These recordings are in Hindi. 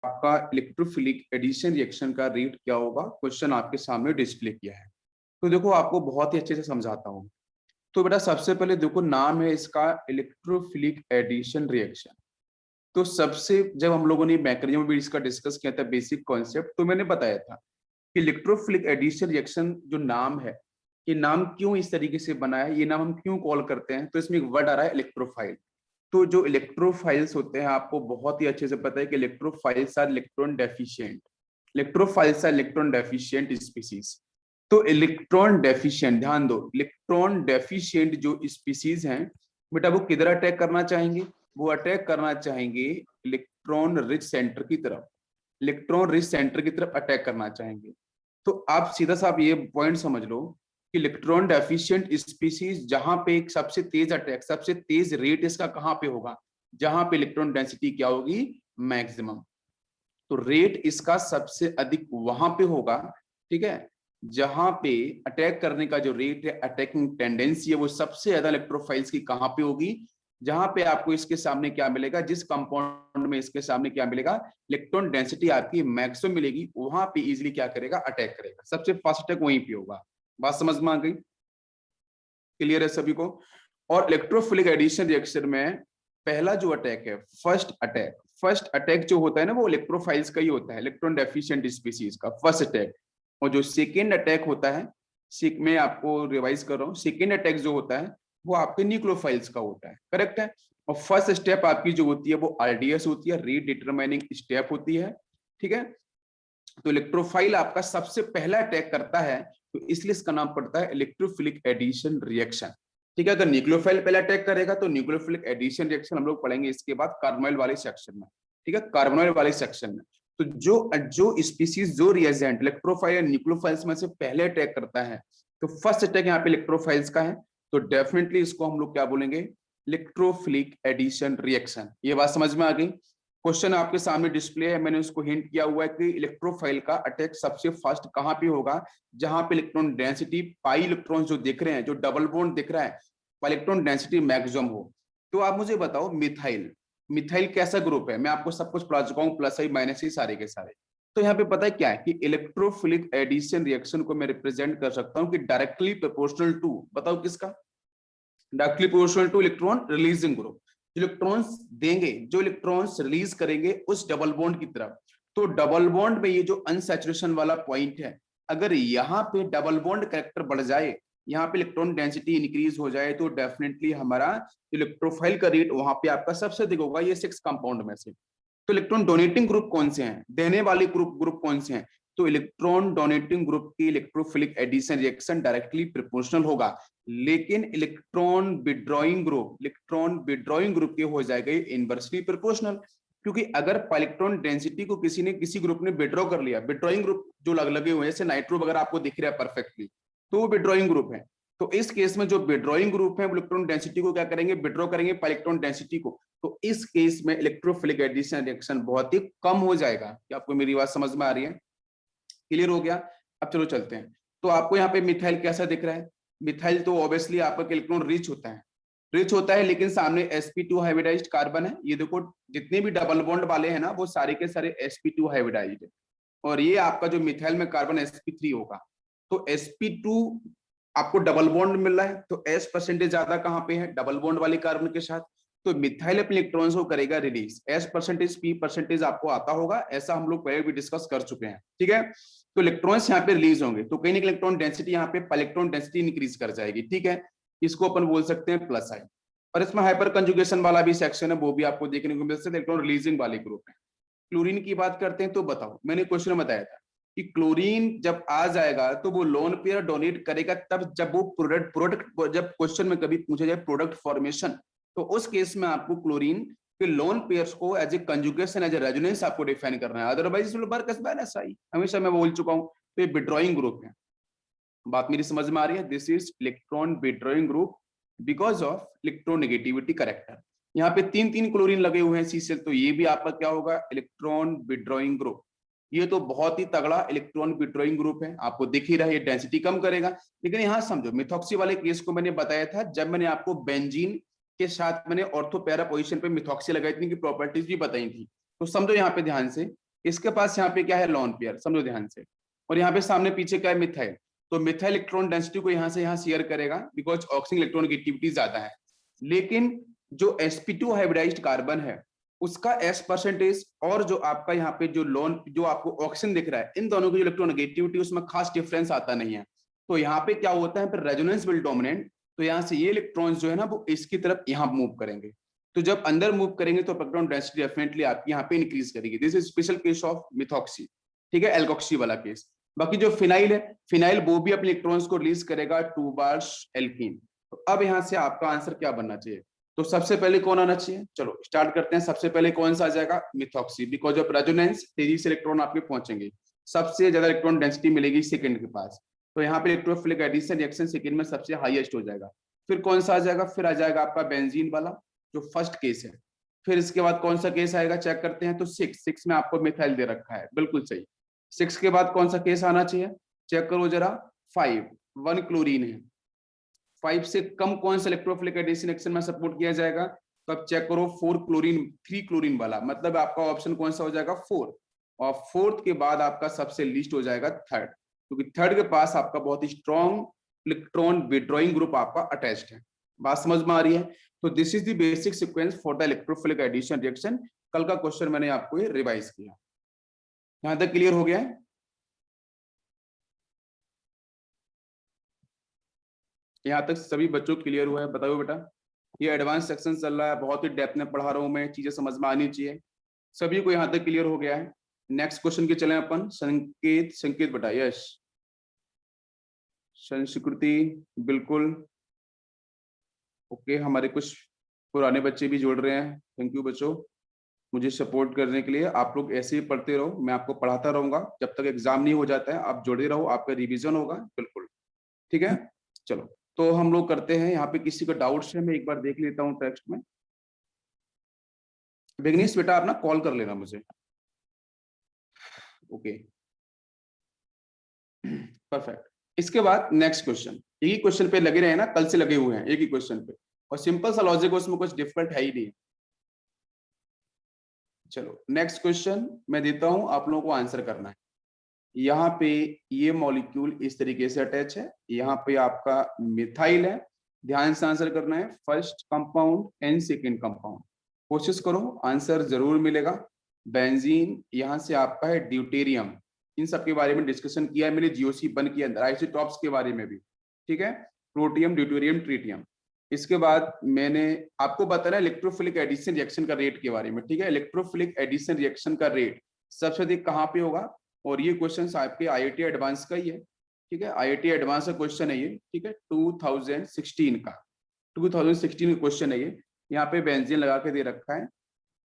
आपका इलेक्ट्रोफिलिक एडिशन रिएक्शन का रेट क्या होगा, क्वेश्चन आपके सामने डिस्प्ले किया है। तो देखो आपको बहुत ही अच्छे से समझाता हूँ। तो बेटा सबसे पहले देखो नाम है इसका इलेक्ट्रोफिलिक एडिशन रिएक्शन। तो सबसे जब हम लोगों ने मैकेनिज्म में भी इसका डिस्कस किया था बेसिक कॉन्सेप्ट, तो मैंने बताया था कि इलेक्ट्रोफिलिक एडिशन रिएक्शन जो नाम है, ये नाम क्यों इस तरीके से बना है, ये नाम हम क्यों कॉल करते हैं, तो इसमें एक वर्ड आ रहा है इलेक्ट्रोफाइल। तो जो इलेक्ट्रोफाइल्स होते हैं आपको बहुत ही अच्छे से पता है कि electrophiles are electron deficient. Electrophiles are electron deficient species. तो इलेक्ट्रॉन डेफिशिएंट, ध्यान दो, इलेक्ट्रॉन डेफिशिएंट जो स्पीसीज हैं बेटा वो किधर अटैक करना चाहेंगे, वो अटैक करना चाहेंगे इलेक्ट्रॉन रिच सेंटर की तरफ। इलेक्ट्रॉन रिच सेंटर की तरफ अटैक करना चाहेंगे। तो आप सीधा सा आप ये पॉइंट समझ लो कि इलेक्ट्रॉन डेफिशिएंट स्पीसीज जहां पे एक सबसे तेज अटैक, सबसे तेज रेट इसका कहां पे होगा, जहां पे इलेक्ट्रॉन डेंसिटी क्या होगी, मैक्सिमम। तो रेट इसका सबसे अधिक वहां पे होगा, ठीक है, जहां पे अटैक करने का जो रेट है, अटैकिंग टेंडेंसी है, वो सबसे ज्यादा इलेक्ट्रोफाइल्स की कहां पे होगी, जहां पे आपको इसके सामने क्या मिलेगा, जिस कंपाउंड में इसके सामने क्या मिलेगा, इलेक्ट्रॉन डेंसिटी आपकी मैक्सिमम मिलेगी, वहां पे इजीली क्या करेगा, अटैक करेगा। सबसे फास्ट अटैक वहीं पे होगा। बात समझ में आ गई, क्लियर है सभी को। और इलेक्ट्रोफिलिक एडिशन रिएक्शन में पहला जो अटैक है, फर्स्ट अटैक जो होता है ना, वो इलेक्ट्रोफाइल्स का ही होता है, इलेक्ट्रॉन डेफिशिएंट स्पीसीज का फर्स्ट अटैक। और जो सेकेंड अटैक होता है, मैं आपको रिवाइज कर रहा हूँ, सेकेंड अटैक जो होता है वो आपके न्यूक्लियोफाइल्स का होता है, करेक्ट है। और फर्स्ट स्टेप आपकी जो होती है वो आरडीएस होती है, रीड डिटरमाइनिंग स्टेप होती है, ठीक है। तो इलेक्ट्रोफाइल आपका सबसे पहला अटैक करता है, तो इसलिए इसका नाम पड़ता है इलेक्ट्रोफिलिक एडिशन रिएक्शन, ठीक है। अगर न्यूक्लियोफाइल पहला अटैक करेगा तो न्यूक्लियोफिलिक एडिशन रिएक्शन हम लोग पढ़ेंगे इसके बाद कार्बोनाइल वाले सेक्शन में, ठीक है, कार्बोनाइल वाले सेक्शन में। तो जो स्पीसीज, जो रिएजेंट इलेक्ट्रोफाइल या न्यूक्लियोफाइल्स में से पहले अटैक करता है, तो फर्स्ट अटैक यहाँ पे इलेक्ट्रोफाइल्स का है, तो डेफिनेटली इसको हम लोग क्या बोलेंगे, इलेक्ट्रोफिलिक एडिशन रिएक्शन। ये बात समझ में आ गई। क्वेश्चन आपके सामने डिस्प्ले है, मैंने उसको हिंट किया हुआ है कि इलेक्ट्रोफाइल का अटैक सबसे फास्ट कहां पे होगा, जहां पे इलेक्ट्रॉन डेंसिटी पाई इलेक्ट्रॉन जो दिख रहे हैं, जो डबल बॉन्ड दिख रहा है, इलेक्ट्रॉन डेंसिटी मैक्सिमम हो। तो आप मुझे बताओ मिथाइल, मिथाइल कैसा ग्रुप है, मैं आपको सब कुछ पढ़ा चुका हूँ, प्लस आई माइनस ही सारे के सारे। तो यहाँ पे पता है क्या है कि इलेक्ट्रोफिलिक एडिशन रिएक्शन को मैं रिप्रेजेंट कर सकता हूँ कि डायरेक्टली प्रोपोर्शनल टू, बताओ किसका, directly proportional two electron releasing group. Electrons देंगे, जो इलेक्ट्रॉन्स रिलीज करेंगे उस डबल बॉन्ड की तरफ। तो डबल बॉन्ड में ये जो अनसैचुरेशन वाला पॉइंट है, अगर यहाँ पे डबल बॉन्ड कैरेक्टर बढ़ जाए, यहाँ पे इलेक्ट्रॉन डेंसिटी इंक्रीज हो जाए, तो डेफिनेटली हमारा इलेक्ट्रोफाइल का रेट वहां पे आपका सबसे अधिक होगा, ये 6 कंपाउंड में से। तो इलेक्ट्रॉन डोनेटिंग ग्रुप कौन से हैं, देने वाले ग्रुप कौन से हैं, तो इलेक्ट्रॉन डोनेटिंग ग्रुप की electrophilic addition reaction directly proportional होगा। लेकिन इलेक्ट्रॉन विड्रॉइंग ग्रुप के हो जाएगा इनवर्सली प्रोपोर्शनल, क्योंकि अगर इलेक्ट्रॉन डेंसिटी को किसी ग्रुप ने विड्रॉ कर लिया, विड्रॉइंग ग्रुप जो लगे हुए हैं, जैसे नाइट्रो वगैरह आपको दिख रहा है परफेक्टली, तो वो विड्रॉइंग ग्रुप है। तो इस केस में जो विड्रॉइंग ग्रुप है, इलेक्ट्रॉन डेंसिटी को क्या करेंगे, विड्रॉ करेंगे इलेक्ट्रॉन डेंसिटी को। तो इस केस में इलेक्ट्रोफिलिक एडिशन रिएक्शन बहुत ही कम हो जाएगा। क्या आपको मेरी बात समझ में आ रही है, क्लियर हो गया। अब चलो चलते हैं। तो आपको यहाँ पे मिथाइल कैसा दिख रहा है, मिथाइल तो ऑब्वियसली आपका इलेक्ट्रॉन रिच होता है, लेकिन सामने sp2 हाइब्रिडाइज्ड कार्बन है। ये देखो जितने भी डबल बॉन्ड वाले हैं ना, वो सारे के सारे sp2 हाइब्रिडाइज्ड है। और ये आपका जो मिथाइल में कार्बन sp3 होगा। तो sp2 आपको डबल बॉन्ड मिल रहा है, तो s परसेंटेज ज्यादा कहां पे है, डबल बॉन्ड वाले कार्बन के साथ। तो मिथाइल अपने इलेक्ट्रॉन्स को करेगा release, s percentage p percentage आपको आता होगा, ऐसा हम लोग पहले भी डिस्कस कर चुके हैं, ठीक है। तो इलेक्ट्रॉन्स यहाँ पे रिलीज होंगे, तो कहीं ना इलेक्ट्रॉन डेंसिटी यहाँ पे इलेक्ट्रॉन डेंसिटी इंक्रीज कर जाएगी, ठीक है। इसको अपन बोल सकते हैं प्लस आई। और इसमें हाइपर कंजुगेशन वाला भी सेक्शन है, वो भी आपको देखने को मिल सकता है, इलेक्ट्रॉन रिलीजिंग वाले ग्रुप है। क्लोरीन की बात करते हैं, तो बताओ, मैंने क्वेश्चन में बताया था कि क्लोरीन जब आ जाएगा तो वो लोन पेयर डोनेट करेगा तब, जब वो प्रोडक्ट जब क्वेश्चन में कभी पूछा जाए प्रोडक्ट फॉर्मेशन, तो उस केस में आपको क्लोरीन के लोन पेयर्स को as a conjugation, as a resonance आपको डिफाइन करना है, अदरवाइज हमेशा मैं बोल चुका हूं। तो ये विड्रॉइंग ग्रुप है। बात मेरी समझ में आ रही है, this is electron withdrawing group because of electronegativity character. यहाँ पे 3 क्लोरीन लगे हुए हैं सीसेल, तो ये भी आपका क्या होगा, इलेक्ट्रॉन विड्रॉइंग ग्रुप। ये तो बहुत ही तगड़ा इलेक्ट्रॉन विड्रॉइंग ग्रुप है, आपको दिख ही रहा है, ये डेंसिटी कम करेगा। लेकिन यहाँ समझो, मिथॉक्सी वाले केस को मैंने बताया था, जब मैंने आपको बेंजीन के साथ मैंने ऑर्थो पैरा पोजीशन पे मिथॉक्सी लगाई थी, की प्रॉपर्टीज भी बताई थी। तो समझो यहाँ पे ध्यान से इसके पास यहाँ पे क्या है, लोन पेयर, समझो ध्यान से, और यहाँ पे सामने पीछे क्या है, मिथाइल। तो मिथाइल इलेक्ट्रॉन डेंसिटी को यहाँ से यहाँ शेयर करेगा बिकॉज ऑक्सीजन इलेक्ट्रॉन की एक्टिविटी ज्यादा है। लेकिन जो sp2 हाइब्रिडाइज्ड कार्बन है उसका s परसेंटेज और जो आपका यहाँ पे जो लोन जो आपको ऑक्सीजन दिख रहा है, इन दोनों की जो इलेक्ट्रोनेगेटिविटी उसमें खास डिफरेंस आता नहीं है। तो यहाँ पे क्या होता है, फिर रेजोनेंस विल डोमिनेट। तो यहाँ से ये इलेक्ट्रॉन्स जो है ना वो इसकी तरफ यहाँ मूव करेंगे। तो जब अंदर मूव करेंगे तो इलेक्ट्रॉन डेंसिटी डेफिनेटली आपकी यहाँ पे इंक्रीज करेगी। This is special case of methoxy, ठीक है, एल्कोक्सी वाला केस। बाकी जो फिनाइल है, फिनाइल वो भी अपने इलेक्ट्रॉन्स को रिलीज करेगा 2 बार्स एल्कीन। तो अब यहाँ से आपका आंसर क्या बनना चाहिए, तो सबसे पहले कौन आना चाहिए, चलो स्टार्ट करते हैं। सबसे पहले कौन सा आ जाएगा, मिथॉक्सी, बिकॉज ऑफ रेजोनेंस तेजी से इलेक्ट्रॉन आपके पहुंचेंगे, सबसे ज्यादा इलेक्ट्रॉन डेंसिटी मिलेगी सेकंड के पास। तो यहाँ पे इलेक्ट्रोफिलिक एडिशन रिएक्शन सेकंड में सबसे हाईएस्ट हो जाएगा। फिर कौन सा आ जाएगा, फिर आ जाएगा आपका बेंजीन वाला जो फर्स्ट केस है। फिर इसके बाद कौन सा केस आएगा, चेक करते हैं। तो 6 में आपको मिथाइल दे रखा है, बिल्कुल सही। 6 के बाद कौन सा केस आना चाहिए, चेक करो जरा, 5, 1 क्लोरीन है। 5 से कम कौन सा इलेक्ट्रोफिलिक एडिशन रिएक्शन में सपोर्ट किया जाएगा, तो अब चेक करो 4 क्लोरीन, 3 क्लोरीन वाला, मतलब आपका ऑप्शन कौन सा हो जाएगा, 4। और फोर्थ के बाद आपका सबसे लीस्ट हो जाएगा थर्ड, क्योंकि थर्ड के पास आपका बहुत ही स्ट्रॉन्ग इलेक्ट्रॉन विड्रॉइंग ग्रुप आपका अटैच्ड है। बात समझ में आ रही है। तो this is the basic sequence for the electrophilic addition reaction. कल का क्वेश्चन मैंने आपको ये रिवाइज किया। यहां तक क्लियर हो गया है। यहाँ तक सभी बच्चों क्लियर हुआ है, बताओ बेटा। ये एडवांस सेक्शन चल रहा है, बहुत ही डेप्थ में पढ़ा रहा हूं मैं, चीजें समझ में आनी चाहिए सभी को। यहाँ तक क्लियर हो गया है। नेक्स्ट क्वेश्चन के चले अपन। संकेत, संकेत बेटा, यस। संस्कृति, बिल्कुल ओके। हमारे कुछ पुराने बच्चे भी जोड़ रहे हैं, थैंक यू बच्चों मुझे सपोर्ट करने के लिए। आप लोग ऐसे ही पढ़ते रहो, मैं आपको पढ़ाता रहूंगा जब तक एग्जाम नहीं हो जाता है। आप जुड़े रहो, आपका रिवीजन होगा, बिल्कुल ठीक है। चलो तो हम लोग करते हैं। यहाँ पे किसी को डाउट्स है, मैं एक बार देख लेता हूँ टेक्स्ट में। विघ्नेश बेटा आप ना कॉल कर लेना मुझे, ओके परफेक्ट। इसके बाद नेक्स्ट क्वेश्चन, एक ही क्वेश्चन पे लगे रहे ना, कल से लगे हुए हैं एक ही क्वेश्चन पे, और सिंपल सा लॉजिक है, उसमें कुछ डिफरेंट है ही नहीं। चलो नेक्स्ट क्वेश्चन मैं देता हूं, आप लोगों को आंसर करना है। यहाँ पे ये मॉलिक्यूल इस तरीके से अटैच है, यहाँ पे आपका मिथाइल है, ध्यान से आंसर करना है, first compound and second compound. कोशिश करो आंसर जरूर मिलेगा। बेंजीन, यहाँ से आपका है ड्यूटेरियम, इन सब के बारे में डिस्कशन किया है मैंने जीओसी वन के अंदर, आइसोटॉप्स के बारे में भी, ठीक है, प्रोटियम, ड्यूटेरियम, ट्रीटियम। इसके बाद मैंने आपको बताया इलेक्ट्रोफिलिक एडिशन रिएक्शन का रेट के बारे में, ठीक है। इलेक्ट्रोफिलिक एडिशन रिएक्शन का रेट सबसे अधिक कहाँ पे होगा, और ये क्वेश्चन आपके आईआईटी एडवांस का ही है, ठीक है, आईआईटी एडवांस का क्वेश्चन है ये, ठीक है, 2016 का 2016 का क्वेश्चन है ये। यहाँ पे बेंजीन लगा के दे रखा है,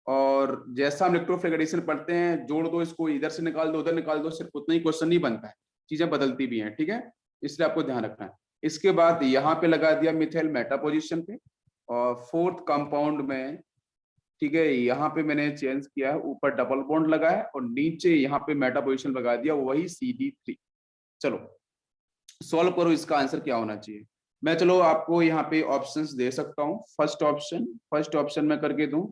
और जैसा हम इलेक्ट्रोफिलिक एडिशन पढ़ते हैं, जोड़ दो इसको, इधर से निकाल दो उधर निकाल दो, सिर्फ उतना ही क्वेश्चन नहीं बनता है, चीजें बदलती भी हैं, ठीक है, इसलिए आपको ध्यान रखना है। इसके बाद यहाँ पे लगा दिया मिथाइल मेटा पोजिशन पे, और फोर्थ कंपाउंड में, ठीक है, यहाँ पे मैंने चेंज किया है, ऊपर डबल बॉन्ड लगा है और नीचे यहाँ पे मेटा पोजिशन लगा दिया, वही CD3। चलो सॉल्व करो, इसका आंसर क्या होना चाहिए। मैं चलो आपको यहाँ पे ऑप्शंस दे सकता हूँ। फर्स्ट ऑप्शन मैं करके दूं,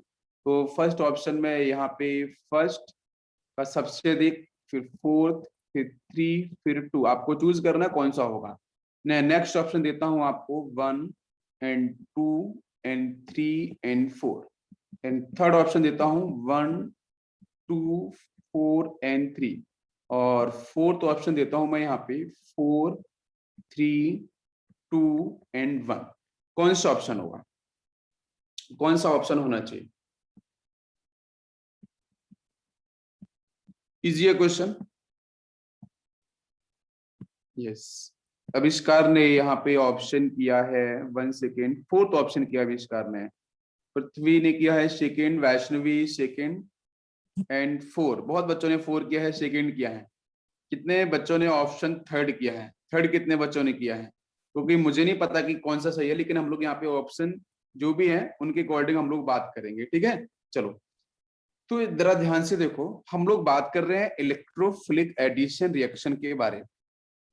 तो फर्स्ट ऑप्शन में यहाँ पे फर्स्ट का सबसे अधिक, फिर फोर्थ, फिर 3, फिर 2, आपको चूज करना कौन सा होगा। नेक्स्ट ऑप्शन देता हूँ आपको 1 and 2 and 3 and 4, and third option देता हूँ 1, 2, 4 एंड 3, और फोर्थ ऑप्शन देता हूँ मैं यहाँ पे 4, 3, 2 एंड 1। कौन सा ऑप्शन होगा, कौन सा ऑप्शन होना चाहिए। इजी है क्वेश्चन, यस। आविष्कार ने यहाँ पे ऑप्शन किया है 1 सेकेंड, फोर्थ ऑप्शन किया आविष्कार ने। पृथ्वी ने किया है सेकेंड, वैष्णवी सेकेंड एंड 4, बहुत बच्चों ने 4 किया है, सेकेंड किया है। कितने बच्चों ने ऑप्शन थर्ड किया है, थर्ड कितने बच्चों ने किया है, क्योंकि मुझे नहीं पता कि कौन सा सही है, लेकिन हम लोग यहाँ पे ऑप्शन जो भी है उनके अकॉर्डिंग हम लोग बात करेंगे, ठीक है। चलो तो जरा ध्यान से देखो, हम लोग बात कर रहे हैं इलेक्ट्रोफिलिक एडिशन रिएक्शन के बारे में।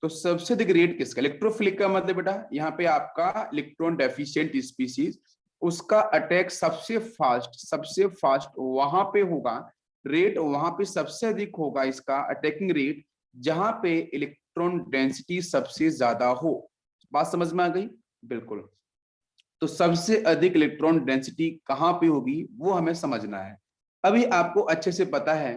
तो सबसे अधिक रेट किसका, इलेक्ट्रोफिलिक का मतलब बेटा यहाँ पे आपका इलेक्ट्रॉन डेफिशिएंट स्पीसीज, उसका अटैक सबसे फास्ट वहां पे होगा रेट वहां पे सबसे अधिक होगा इसका अटैकिंग रेट जहां पे इलेक्ट्रॉन डेंसिटी सबसे ज्यादा हो। बात समझ में आ गई? बिल्कुल। तो सबसे अधिक इलेक्ट्रॉन डेंसिटी कहां पे होगी वो हमें समझना है। अभी आपको अच्छे से पता है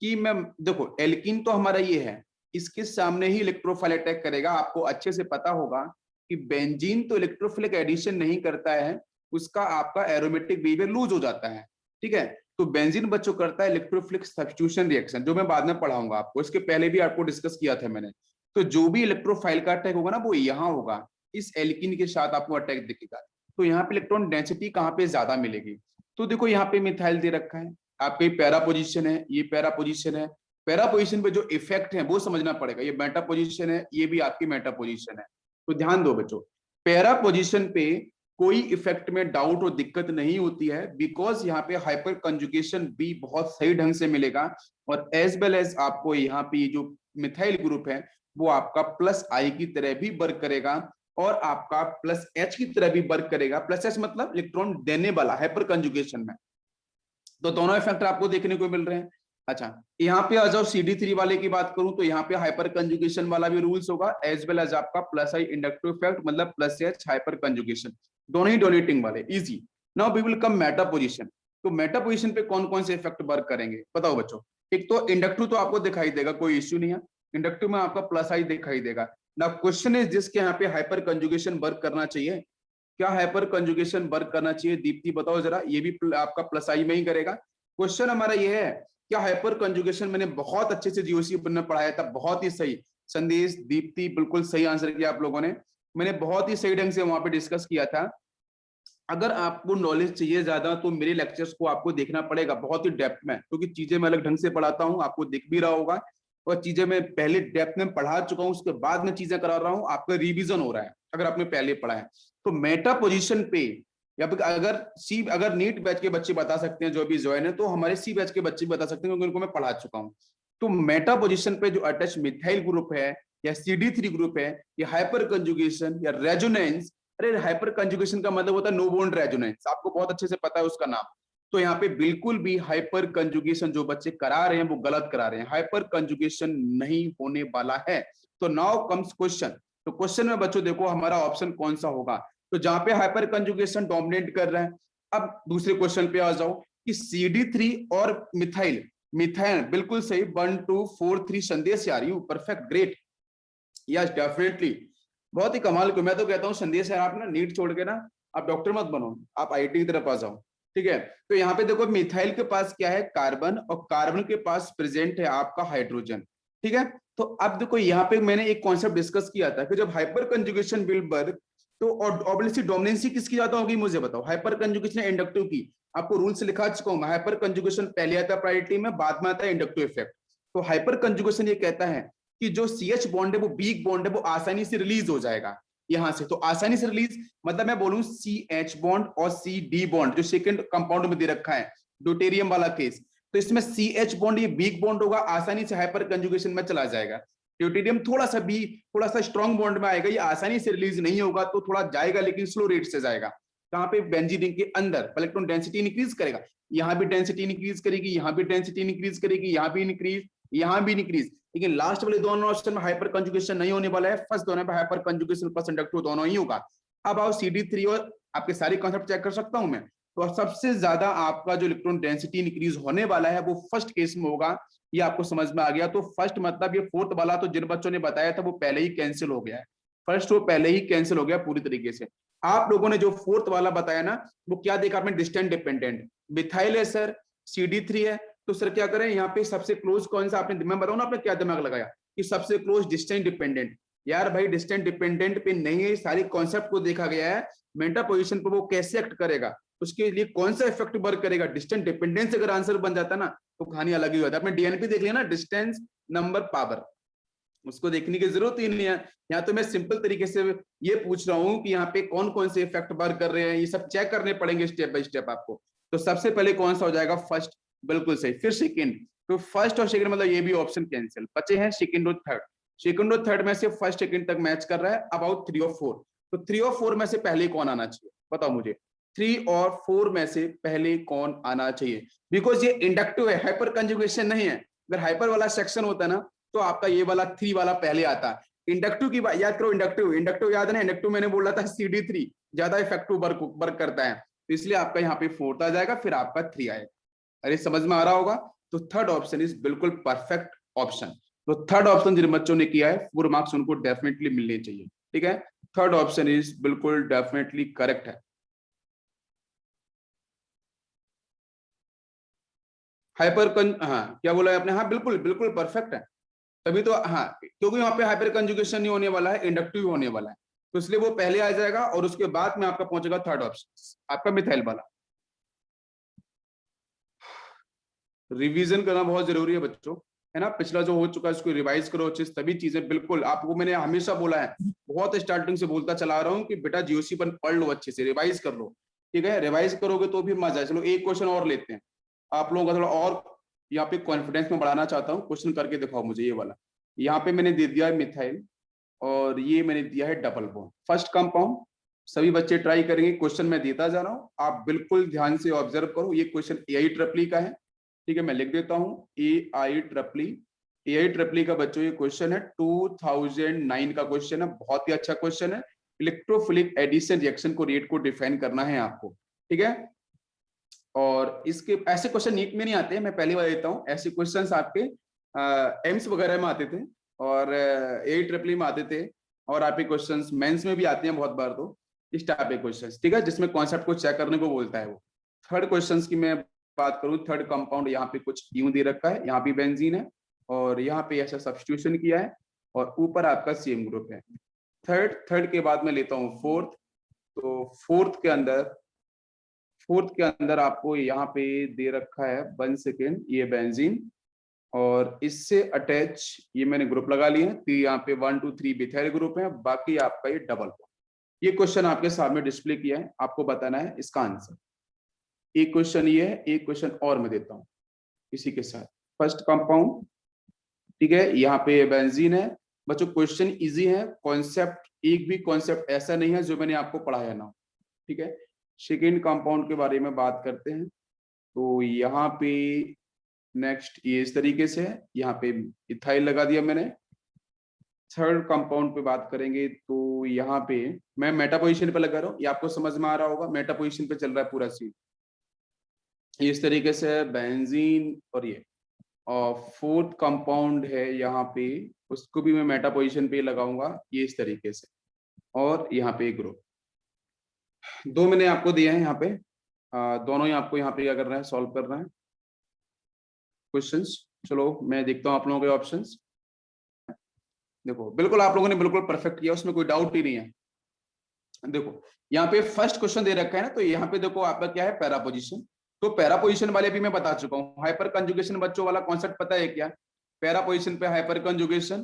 कि मैं देखो एल्कीन तो हमारा ये है, इसके सामने ही इलेक्ट्रोफाइल अटैक करेगा। आपको अच्छे से पता होगा कि बेंजीन तो इलेक्ट्रोफिलिक एडिशन नहीं करता है, उसका आपका एरोमेटिक बिहेवियर लूज हो जाता है। ठीक है, तो बेंजीन बच्चों करता है इलेक्ट्रोफिलिक सब्स्टिट्यूशन रिएक्शन, जो मैं बाद में पढ़ाऊंगा आपको, इसके पहले भी आपको डिस्कस किया था मैंने। तो जो भी इलेक्ट्रोफाइल का अटैक होगा ना वो यहाँ होगा, इस एल्कीन के साथ आपको अटैक दिखेगा। तो यहाँ पे इलेक्ट्रॉन डेंसिटी कहाँ पे ज्यादा मिलेगी? तो देखो यहाँ पे मिथाइल दे रखा है, आपके पैरा पोजीशन है, ये पैरा पोजीशन है। पैरा पोजीशन पे जो इफेक्ट है वो समझना पड़ेगा। ये मेटा पोजीशन है, ये भी आपकी मेटा पोजीशन है। तो ध्यान दो बच्चों, पैरा पोजीशन पे कोई इफेक्ट में डाउट और दिक्कत नहीं होती है, बिकॉज यहाँ पे हाइपर कंजुगेशन भी बहुत सही ढंग से मिलेगा। और एज वेल एज आपको यहाँ पे जो मिथाइल ग्रुप है वो आपका प्लस आई की तरह भी वर्क करेगा और आपका प्लस एच की तरह भी वर्क करेगा। प्लस एच मतलब इलेक्ट्रॉन देने वाला हाइपर कंजुगेशन में। तो दोनों इफेक्ट आपको देखने को मिल रहे हैं। अच्छा, यहाँ पे आ जाओ CD3 वाले की बात करूं तो यहाँ पे हाइपर कंजुगेशन वाला भी रूल्स होगा, एज वेल एज आपका प्लस आई इंडक्टिव इफेक्ट मतलब प्लस एच हाइपर कंजुगेशन, दोनों ही डोनेटिंग वाले, easy. Now we will come meta position. तो मेटा पोजीशन पे कौन कौन से इफेक्ट वर्क करेंगे बताओ बच्चों? एक तो इंडक्टिव तो आपको दिखाई देगा, कोई इश्यू नहीं है, इंडक्टिव में आपका प्लस आई दिखाई देगा। ना क्वेश्चन इज जिसके यहाँ पे हाइपर कंजुगेशन वर्क करना चाहिए, क्या हाइपर कंजुगेशन वर्क करना चाहिए? दीप्ति बताओ जरा, ये भी आपका प्लस आई में ही करेगा। क्वेश्चन हमारा ये है, क्या हाइपर कंजुगेशन, मैंने बहुत अच्छे से जीओसी में पढ़ाया था, बहुत ही सही। संदेश, दीप्ति, बिल्कुल सही आंसर किया आप लोगों ने, मैंने बहुत ही सही ढंग से वहां पे डिस्कस किया था। अगर आपको नॉलेज चाहिए ज्यादा तो मेरे लेक्चर्स को आपको देखना पड़ेगा बहुत ही डेप्थ में, क्योंकि चीजें मैं अलग ढंग से पढ़ाता हूँ, आपको दिख भी रहा होगा। और चीजें मैं पहले डेप्थ में पढ़ा चुका हूँ, उसके बाद में चीजें करा रहा हूँ, आपका रिवीजन हो रहा है अगर आपने पहले पढ़ा है तो। मेटा पोजीशन पे या फिर अगर नीट बैच के बच्चे बता सकते हैं जो भी ज्वाइन है, तो हमारे सी बैच के बच्चे बता सकते हैं क्योंकि उनको मैं पढ़ा चुका हूँ। तो मेटा पोजीशन पे जो अटैच मिथाइल ग्रुप है या CD3 ग्रुप है, या हाइपर कंजुगेशन या रेजोनेंस, अरे हाइपर कंजुगेशन का मतलब होता है नो बॉन्ड रेजोनेंस, आपको बहुत अच्छे से पता है उसका नाम। तो यहाँ पे बिल्कुल भी हाइपर कंजुगेशन जो बच्चे करा रहे हैं वो गलत करा रहे हैं, हाइपर कंजुगेशन नहीं होने वाला है। तो नाउ कम्स क्वेश्चन। तो क्वेश्चन में बच्चों देखो हमारा ऑप्शन कौन सा होगा, तो जहां पे हाइपर कंजुगेशन डोमिनेट कर रहा है। अब दूसरे क्वेश्चन पे आ जाओ कि CD3 और मिथाइल, मिथाइल बिल्कुल सही, 1 2 4 3 संदेश यार, you perfect, great, yes definitely, बहुत ही कमाल को। मैं तो कहता हूँ संदेश यार, आप ना नीट छोड़ के ना आप डॉक्टर मत बनो, आप IIT की तरफ आ जाओ। ठीक है, तो यहाँ पे देखो मिथाइल के पास क्या है, कार्बन, और कार्बन के पास प्रेजेंट है आपका हाइड्रोजन। ठीक है, तो अब देखो यहाँ पे मैंने एक कॉन्सेप्ट डिस्कस किया था कि जब हाइपर कंजुगेशन विल वर्क तो ऑब्वियसली डोमिनेंसी किसकी ज्यादा होगी मुझे बताओ, हाइपर कंजुगेशन इंडक्टिव की। आपको रूल्स लिखा चुका हूं, हाइपर कंजुगेशन पहले आता है प्रायोरिटी में, बाद में आता है इंडक्टिव इफेक्ट। तो हाइपर कंजुगेशन ये कहता है कि जो CH बॉन्ड है वो वीक बॉन्ड है, वो आसानी से रिलीज हो जाएगा यहां से। तो आसानी से रिलीज मतलब मैं बोलूं CH बॉन्ड और CD बॉन्ड जो सेकंड कंपाउंड में दे रखा है, ड्यूटेरियम वाला केस, तो इसमें CH बॉन्ड ये वीक बॉन्ड होगा, आसानी से हाइपर कंजुगेशन में चला जाएगा। ड्यूटेरियम थोड़ा सा स्ट्रॉन्ग बॉन्ड में आएगा, ये आसानी से रिलीज नहीं होगा, तो थोड़ा जाएगा लेकिन स्लो रेट से जाएगा। कहां पे? बेंजीन रिंग के अंदर। इलेक्ट्रॉन डेंसिटी इंक्रीज करेगा, यहां भी डेंसिटी इंक्रीज करेगी, यहां भी डेंसिटी इंक्रीज करेगी, यहां भी इंक्रीज, यहां भी इंक्रीज। लेकिन लास्ट वाले दोनों ऑप्शन में हाइपर कंजुगेशन नहीं होने वाला है, फर्स्ट दोनों में हाइपर कंजुगेशन प्लस इंडक्टिव दोनों ही होगा। अब आओ CD3 और आपके सारे कॉन्सेप्ट चेक कर सकता हूं मैं, तो सबसे ज्यादा आपका जो इलेक्ट्रॉन डेंसिटी इंक्रीज होने वाला है वो फर्स्ट केस में होगा। ये आपको समझ में आ गया? तो फर्स्ट मतलब ये फोर्थ वाला तो जिन बच्चों ने बताया था वो पहले ही कैंसिल हो गया है, फर्स्ट वो पहले ही कैंसिल हो गया पूरी तरीके से। आप लोगों ने जो फोर्थ वाला बताया ना वो क्या देखा आपने? डिस्टेंट डिपेंडेंट, मिथाइल है सर, CD3 है, तो सर क्या करें यहाँ पे सबसे क्लोज कौन सा? आपने, मैं बताऊं ना आपने क्या दिमाग लगाया कि सबसे क्लोज डिस्टेंट डिपेंडेंट। यार भाई डिस्टेंट डिपेंडेंट पे नहीं है, सारी कॉन्सेप्ट को देखा गया है, मेंटा पोजीशन पे वो कैसे एक्ट करेगा, उसके लिए कौन सा इफेक्ट वर्क करेगा। डिस्टेंट डिपेंडेंस अगर आंसर बन जाता ना तो कहानी अलग ही होता है। आपने DNP देख लिया ना, डिस्टेंस नंबर पावर, उसको देखने की जरूरत ही नहीं है। यहाँ तो मैं सिंपल तरीके से ये पूछ रहा हूँ कि यहाँ पे कौन कौन से इफेक्ट वर्क कर रहे हैं, ये सब चेक करने पड़ेंगे स्टेप बाय स्टेप आपको। तो सबसे पहले कौन सा हो जाएगा? फर्स्ट, बिल्कुल सही। फिर सेकंड, तो फर्स्ट और सेकंड मतलब ये भी ऑप्शन कैंसिल, बचे हैं सेकंड और थर्ड। सेकंड और थर्ड में से फर्स्ट सेकंड तक मैच कर रहा है, अबाउट 3 और 4। तो 3 और 4 में से पहले कौन आना चाहिए बताओ मुझे? 3 और 4 में से पहले कौन आना चाहिए? बिकॉज ये इंडक्टिव है, हाइपर कंजुगेशन नहीं है। अगर हाइपर वाला सेक्शन होता ना तो आपका ये वाला 3 वाला पहले आता। इंडक्टिव की बात याद करो, इंडक्टिव इंडक्टिव याद है ना, इंडक्टिव मैंने बोला था CD3 ज्यादा इफेक्टिव वर्क करता है, तो इसलिए आपका यहाँ पे 4th आ जाएगा, फिर आपका 3 आएगा। अरे समझ में आ रहा होगा? तो थर्ड ऑप्शन इज बिल्कुल परफेक्ट ऑप्शन। तो थर्ड ऑप्शन जिन बच्चों ने किया है 4 मार्क्स उनको डेफिनेटली मिलने चाहिए। ठीक है, थर्ड ऑप्शन इज बिल्कुल डेफिनेटली करेक्ट है। हाँ क्या बोला है आपने? हाँ बिल्कुल बिल्कुल परफेक्ट है। तभी तो हाँ, क्योंकि वहां पे हाइपर कंजुगेशन नहीं होने वाला है, इंडक्टिव होने वाला है, तो इसलिए वो पहले आ जाएगा और उसके बाद में आपका पहुंचेगा थर्ड ऑप्शन आपका मिथाइल वाला। रिवीजन करना बहुत जरूरी है बच्चों, है ना। पिछला जो हो चुका है उसको रिवाइज करो अच्छे से, तभी चीजें बिल्कुल आपको मैंने हमेशा बोला है, बहुत स्टार्टिंग से बोलता चला रहा हूँ कि बेटा जीओसी पर पढ़ लो, अच्छे से रिवाइज कर लो। ठीक है, रिवाइज करोगे तो भी मजा है। चलो एक क्वेश्चन और लेते हैं, आप लोगों का थोड़ा और यहाँ पे कॉन्फिडेंस में बढ़ाना चाहता हूँ। क्वेश्चन करके दिखाओ मुझे ये वाला। यहाँ पे मैंने दे दिया है मिथाइल और ये मैंने दिया है डबल बॉन्ड फर्स्ट कंपाउंड। सभी बच्चे ट्राई करेंगे, क्वेश्चन मैं देता जा रहा हूँ, आप बिल्कुल ध्यान से ऑब्जर्व करो। ये क्वेश्चन AIEEE का है। ठीक है, मैं लिख देता हूँ AIEEE का बच्चों ये क्वेश्चन है, 2009 का क्वेश्चन है, बहुत ही अच्छा क्वेश्चन है। इलेक्ट्रोफिलिक एडिशन रिएक्शन को रेट को डिफाइन करना है आपको। ठीक है, और इसके ऐसे क्वेश्चन नीट में नहीं आते, मैं पहली बार देता हूँ। ऐसे क्वेश्चंस आपके एम्स वगैरह में आते थे और AIEEE में आते थे, और आपके क्वेश्चंस मेंस में भी आते हैं बहुत बार। तो इस टाइप के क्वेश्चंस, ठीक है, जिसमें कॉन्सेप्ट को चेक करने को बोलता है वो। थर्ड क्वेश्चंस की मैं बात करूं, थर्ड कंपाउंड यहाँ पे कुछ यूं दे रखा है, यहाँ भी बेंजीन है और यहाँ पे ऐसा सब्स्टिट्यूशन किया है और ऊपर आपका सेम ग्रुप है। थर्ड के बाद मैं लेता हूँ फोर्थ। तो फोर्थ के अंदर आपको यहाँ पे दे रखा है 1 सेकेंड, ये बेंजीन और इससे अटैच ये मैंने ग्रुप लगा लिए हैं। तो यहाँ पे 1 2 3 मिथाइल ग्रुप है, बाकी आपका ये डबल बॉन्ड। ये क्वेश्चन आपके सामने डिस्प्ले किया है, आपको बताना है इसका आंसर। एक क्वेश्चन ये है, एक क्वेश्चन और मैं देता हूँ इसी के साथ। फर्स्ट कंपाउंड, ठीक है, यहाँ पे बेंजीन है। बच्चों क्वेश्चन इजी है, कॉन्सेप्ट एक भी कॉन्सेप्ट ऐसा नहीं है जो मैंने आपको पढ़ाया ना हो। ठीक है, सेकेंड कंपाउंड के बारे में बात करते हैं। तो यहाँ पे नेक्स्ट ये इस तरीके से है, यहाँ पे इथाइल लगा दिया मैंने। थर्ड कंपाउंड पे बात करेंगे तो यहाँ पे मैं मेटा पोजीशन पे लगा रहा हूँ, ये आपको समझ में आ रहा होगा, मेटा पोजीशन पे चल रहा है पूरा सीन इस तरीके से है, बेंजीन। और ये और फोर्थ कंपाउंड है यहाँ पे, उसको भी मैं मेटा पोजीशन पे लगाऊंगा ये इस तरीके से। और यहाँ पे ग्रुप दो मैंने आपको दिए हैं यहाँ पे, दोनों ही आपको यहाँ पे क्या करना है, सॉल्व करना है क्वेश्चंस। चलो मैं देखता हूँ आप लोगों के ऑप्शंस। देखो बिल्कुल आप लोगों ने बिल्कुल परफेक्ट किया, उसमें कोई डाउट ही नहीं है। देखो यहाँ पे फर्स्ट क्वेश्चन दे रखा है ना, तो यहाँ पे देखो आपका क्या है, पैरा पोजीशन। तो पैरा पोजीशन वाले भी मैं बता चुका हूँ। हाइपर कंजुगेशन बच्चों वाला कॉन्सेप्ट पता है क्या? पैरा पोजीशन पे हाइपर कंजुगेशन,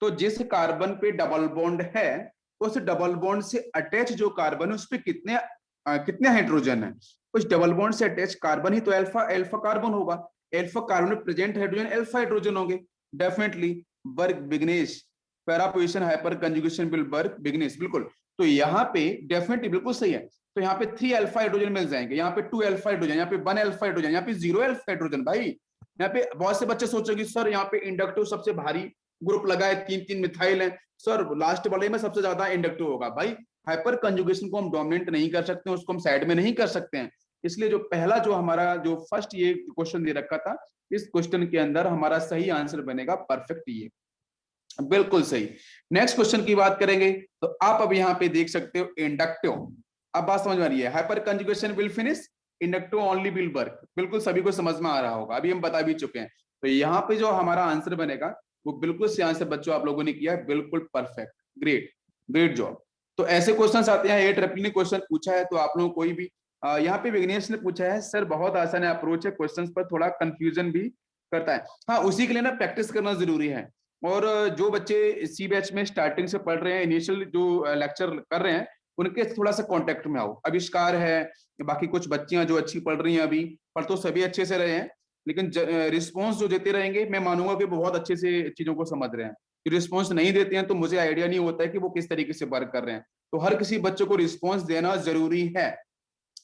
तो जिस कार्बन पे डबल बॉन्ड है उस डबल बॉन्ड से अटैच जो कार्बन है उस पे कितने हाइड्रोजन है। उस डबल बॉन्ड से अटैच कार्बन ही तो अल्फा अल्फा कार्बन होगा। अल्फा कार्बन में प्रेजेंट हाइड्रोजन अल्फा हाइड्रोजन होंगे definitely. Work Vignesh, para position hyperconjugation will work Vignesh, बिल्कुल। तो यहाँ पे डेफिनेटली बिल्कुल सही है। तो यहाँ पे 3 अल्फा हाइड्रोजन मिल जाएंगे, यहाँ पे 2 अल्फा हाइड्रोजन, यहाँ पे 1 अल्फा हाइड्रोजन, यहाँ पे 0 अल्फा हाइड्रोजन। भाई यहाँ पे बहुत से बच्चे सोचेंगे सर यहाँ पे इंडक्टिव सबसे भारी ग्रुप लगा है, 3 मिथाइल है सर, लास्ट वाले में सबसे ज्यादा इंडक्टिव होगा। भाई हाइपर कंजुगेशन को हम डोमिनेट नहीं कर सकते, उसको हम साइड में नहीं कर सकते हैं। इसलिए जो पहला जो हमारा जो फर्स्ट ये क्वेश्चन दे रखा था, इस क्वेश्चन के अंदर हमारा सही आंसर बनेगा परफेक्ट, ये बिल्कुल सही। नेक्स्ट क्वेश्चन की बात करेंगे तो आप अब यहाँ पे देख सकते हो इंडक्टिव। अब बात समझ में आ रही है, hyper conjugation will finish, inductive only will work, बिल्कुल सभी को समझ में आ रहा होगा, अभी हम बता भी चुके हैं। तो यहाँ पे जो हमारा आंसर बनेगा वो बिल्कुल से आंसर बच्चों आप लोगों ने किया है, बिल्कुल परफेक्ट, ग्रेट ग्रेट जॉब। तो ऐसे क्वेश्चन आते हैं, AIEEE ने क्वेश्चन पूछा है तो आप लोगों कोई भी यहाँ पे विघ्नेश ने पूछा है सर बहुत आसान है अप्रोच है, क्वेश्चन पर थोड़ा कंफ्यूजन भी करता है। हाँ उसी के लिए ना प्रैक्टिस करना जरूरी है। और जो बच्चे सी बैच में स्टार्टिंग से पढ़ रहे हैं, इनिशियल जो लेक्चर कर रहे हैं, उनके थोड़ा सा कांटेक्ट में आओ। आविष्कार है, बाकी कुछ बच्चियां जो अच्छी पढ़ रही हैं, अभी पढ़ तो सभी अच्छे से रहे हैं, लेकिन रिस्पॉन्स जो देते रहेंगे मैं मानूंगा कि बहुत अच्छे से चीजों को समझ रहे हैं। रिस्पॉन्स नहीं देते हैं तो मुझे आइडिया नहीं होता है कि वो किस तरीके से वर्क कर रहे हैं। तो हर किसी बच्चे को रिस्पॉन्स देना जरूरी है।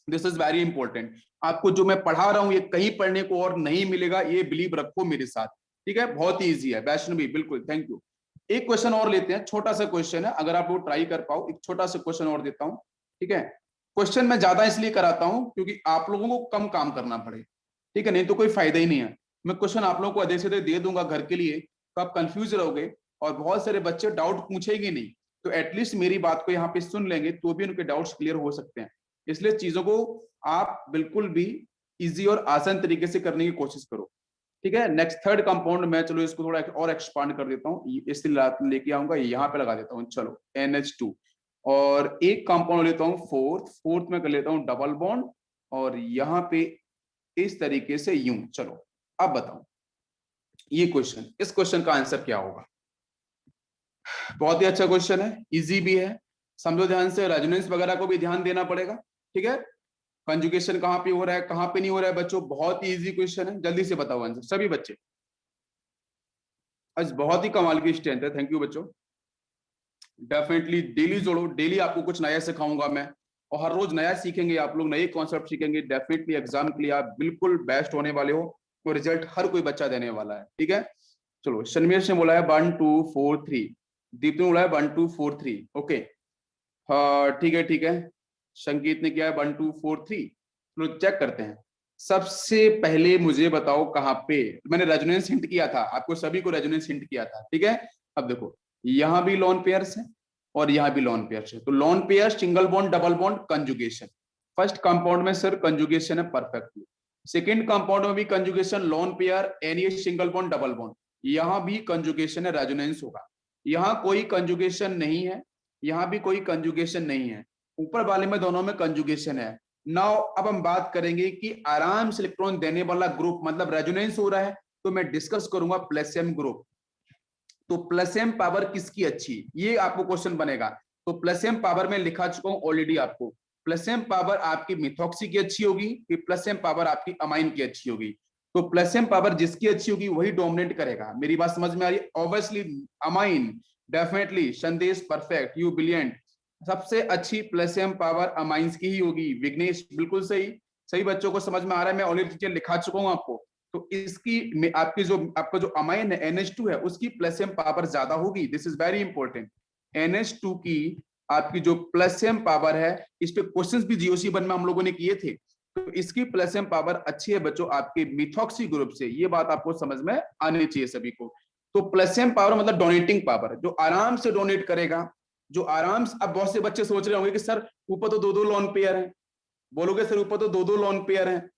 This is very important. आपको जो मैं पढ़ा रहा हूं ये कहीं पढ़ने को और नहीं मिलेगा, ये बिलीव रखो मेरे साथ, ठीक है। बहुत ही ईजी है वैष्णवी, बिल्कुल, थैंक यू। एक क्वेश्चन और लेते हैं, छोटा सा क्वेश्चन है, अगर आप वो ट्राई कर पाओ, एक छोटा सा क्वेश्चन और देता हूं, ठीक है। क्वेश्चन मैं ज्यादा इसलिए कराता हूं क्योंकि आप लोगों को कम काम करना पड़े, ठीक है, नहीं तो कोई फायदा ही नहीं है। मैं क्वेश्चन आप लोगों को अधिक से अधिक दे दूंगा घर के लिए, तो आप कंफ्यूज रहोगे और बहुत सारे बच्चे डाउट पूछेंगे नहीं, तो एटलीस्ट मेरी बात को यहाँ पे सुन लेंगे तो भी उनके डाउट्स क्लियर हो सकते हैं। इसलिए चीजों को आप बिल्कुल भी इजी और आसान तरीके से करने की कोशिश करो, ठीक है। नेक्स्ट थर्ड कंपाउंड मैं, चलो इसको थोड़ा और एक्सपांड कर देता हूँ, इसलिए लेके आऊंगा, यहाँ पे लगा देता हूँ, चलो NH2। और एक कंपाउंड लेता हूँ फोर्थ में कर लेता हूँ डबल बॉन्ड, और यहाँ पे इस तरीके से यूं। चलो अब बताओ ये क्वेश्चन, इस क्वेश्चन का आंसर क्या होगा। बहुत ही अच्छा क्वेश्चन है, इजी भी है, समझो ध्यान से, रेजोनेंस वगैरह को भी ध्यान देना पड़ेगा, ठीक है। कंजुगेशन कहाँ पे हो रहा है, कहाँ पे नहीं हो रहा है बच्चों, बहुत ही इजी क्वेश्चन है, जल्दी से बताओ आंसर सभी बच्चे। आज बहुत ही कमाल की स्ट्रेंथ है, थैंक यू बच्चों। डेफिनेटली डेली जोड़ो, डेली आपको कुछ नया सिखाऊंगा मैं, और हर रोज नया सीखेंगे आप लोग, नए कॉन्सेप्ट सीखेंगे, डेफिनेटली एग्जाम के लिए आप बिल्कुल बेस्ट होने वाले हो, तो रिजल्ट हर कोई बच्चा देने वाला है, ठीक है। चलो शर्मेश ने बोला है 1 2 4 3, दीप ने बोला है 1 2 4 3, ओके, हाँ ठीक है ठीक है। संगीत ने किया है 1 2 4 3। चलो चेक करते हैं। सबसे पहले मुझे बताओ कहाँ पे मैंने रेजोनेंस हिंट किया था, आपको सभी को रेजोनेंस हिंट किया था, ठीक है। अब देखो यहां भी लॉन पेयर्स है और यहां भी लॉन पेयर्स है, तो lone pair, single bond, double bond, conjugation. First compound में सर कंजुगेशन है परफेक्टली, सेकेंड कंपाउंड में भी conjugation, lone pair, any single bond, double bond, यहां भी कंजुगेशन है, रेजोनेंस होगा। यहां कोई कंजुगेशन नहीं है, यहां भी कोई कंजुगेशन नहीं है, ऊपर वाले में दोनों में कंजुगेशन है। नाउ अब हम बात करेंगे कि आराम से इलेक्ट्रॉन देने वाला ग्रुप, मतलब रेजोनेंस हो रहा है, तो मैं डिस्कस करूंगा प्लस एम ग्रुप। तो प्लस एम पावर किसकी अच्छी, ये आपको क्वेश्चन बनेगा। तो प्लस एम पावर में लिखा चुका हूं ऑलरेडी आपको, प्लस एम पावर आपकी मिथॉक्सी की अच्छी होगी, कि प्लस एम पावर आपकी अमाइन की अच्छी होगी। तो प्लस एम पावर जिसकी अच्छी होगी वही डोमिनेट करेगा, मेरी बात समझ में आ रही है। ऑब्वियसली अमाइन, डेफिनेटली संदेश, परफेक्ट, यू ब्रिलियंट, सबसे अच्छी प्लस एम पावर अमाइंस की ही होगी। विघ्नेश बिल्कुल सही, सही बच्चों को समझ में आ रहा है, मैं ऑलरेडी लिखा चुका हूं आपको। तो इसकी आपकी जो आपका जो अमाइन है NH2 है, उसकी प्लस एम पावर ज्यादा होगी, this is very important. NH2 की आपकी जो प्लस एम पावर है, इस पे क्वेश्चंस भी GOC 1 में हम लोगों ने किए थे, तो इसकी प्लस एम पावर अच्छी है बच्चों आपके मिथॉक्सी ग्रुप से, ये बात आपको समझ में आनी चाहिए सभी को। तो प्लस एम पावर मतलब डोनेटिंग पावर, जो आराम से डोनेट करेगा, जो आराम से। अब बहुत से बच्चे सोच रहे होंगे कि सर ऊपर तो 2-2 लोन पेयर हैं, बोलोगे सर ऊपर तो 2-2 लोन पेयर हैं।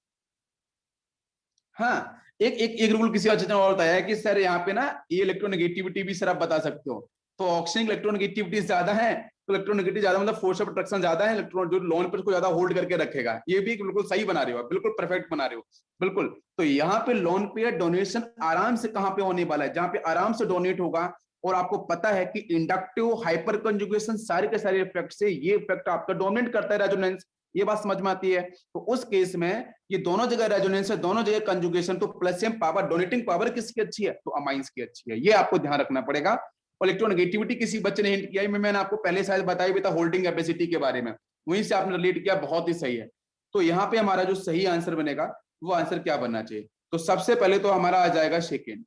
हाँ, एक रूल किसी और और बताया है कि सर यहाँ पे ना ये इलेक्ट्रोनेगेटिविटी भी सर आप बता सकते हो, तो ऑक्सीजन इलेक्ट्रोनेगेटिविटी ज्यादा है, तो इलेक्ट्रोनेगेटिविटी ज्यादा मतलब फोर्स ऑफ अट्रैक्शन ज्यादा है, इलेक्ट्रॉन जो लोन पर उसको ज्यादा होल्ड करके रखेगा, ये भी बिल्कुल सही बना रहे हो, बिल्कुल परफेक्ट बना रहे हो, बिल्कुल। तो यहाँ पे लोन पेयर डोनेशन आराम से कहाँ पे होने वाला है, जहां पे आराम से डोनेट होगा, और आपको पता है कि इंडक्टिव हाइपर कंजुगेशन सारे के सारे इफेक्ट से ये इफेक्ट आपका डोमिनेट करता है रेजोनेंस, ये बात समझ में आती है। तो उस केस में ये दोनों जगह रेजोनेंस है, दोनों जगह कंजुगेशन, तो plus M power, donating power किसकी अच्छी है, तो अमाइंस की अच्छी है, ये आपको ध्यान रखना पड़ेगा। और इलेक्ट्रोनेगेटिविटी किसी बच्चे ने हिंट किया, मैंने आपको पहले शायद बताया भी था होल्डिंग कैपेसिटी के बारे में, वहीं से आपने रिलेट किया, बहुत ही सही है। तो यहाँ पे हमारा जो सही आंसर बनेगा वो आंसर क्या बनना चाहिए, तो सबसे पहले तो हमारा आ जाएगा सेकेंड,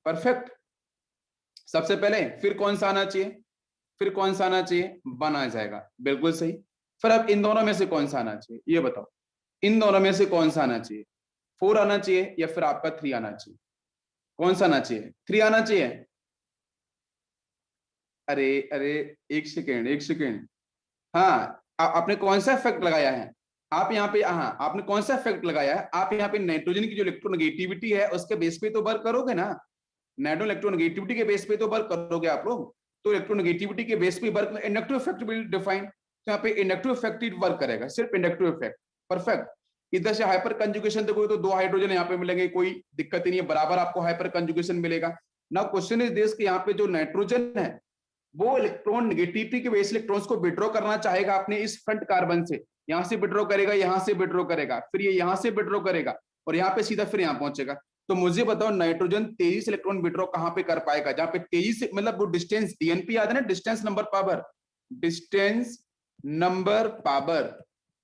परफेक्ट, सबसे पहले। फिर कौन सा आना चाहिए, फिर कौन सा आना चाहिए, वन आ जाएगा, बिल्कुल सही। फिर अब इन दोनों में से कौन सा आना चाहिए, ये बताओ, इन दोनों में से कौन सा आना चाहिए, 4 आना चाहिए या फिर आपका 3 आना चाहिए, कौन सा आना चाहिए, 3 आना चाहिए। अरे अरे, एक सेकेंड एक सेकेंड, हाँ आपने कौन सा इफेक्ट लगाया है, आप यहाँ पे, हाँ आपने कौन सा इफेक्ट लगाया है, आप यहाँ पे नाइट्रोजन की जो इलेक्ट्रोनेगेटिविटी है उसके बेस पे तो वर्क करोगे ना, नाइट्रो इलेक्ट्रोनेगेटिविटी के बेस पे तो वर्क करोगे आप लोग, तो इलेक्ट्रोनेगेटिविटी के बेस पे work, inductive effect will define, तो यहाँ पे इंडक्टिव इफेक्ट ही वर्क करेगा, सिर्फ इंडक्टिव इफेक्ट, परफेक्ट। इधर से हाइपर कंजुगेशन देखोगे तो 2 हाइड्रोजन यहाँ पे मिलेंगे, कोई दिक्कत ही नहीं है, बराबर आपको हाइपर कंजुगेशन मिलेगा। नाउ क्वेश्चन इज दिस कि यहाँ पे जो नाइट्रोजन है वो इलेक्ट्रॉन नेगेटिविटी के बेस इलेक्ट्रॉन्स को विड्रॉ करना चाहेगा अपने इस फ्रंट कार्बन से, यहां से विड्रॉ करेगा, यहां से विड्रॉ करेगा, फिर ये यहां से विड्रॉ करेगा, और यहाँ पे सीधा फिर यहाँ पहुंचेगा। तो मुझे बताओ नाइट्रोजन तेजी से इलेक्ट्रॉन विड्रॉ कहां पे कर पाएगा, जहां पे तेजी से, मतलब वो डिस्टेंस, DNP याद है ना, distance number power, distance number power,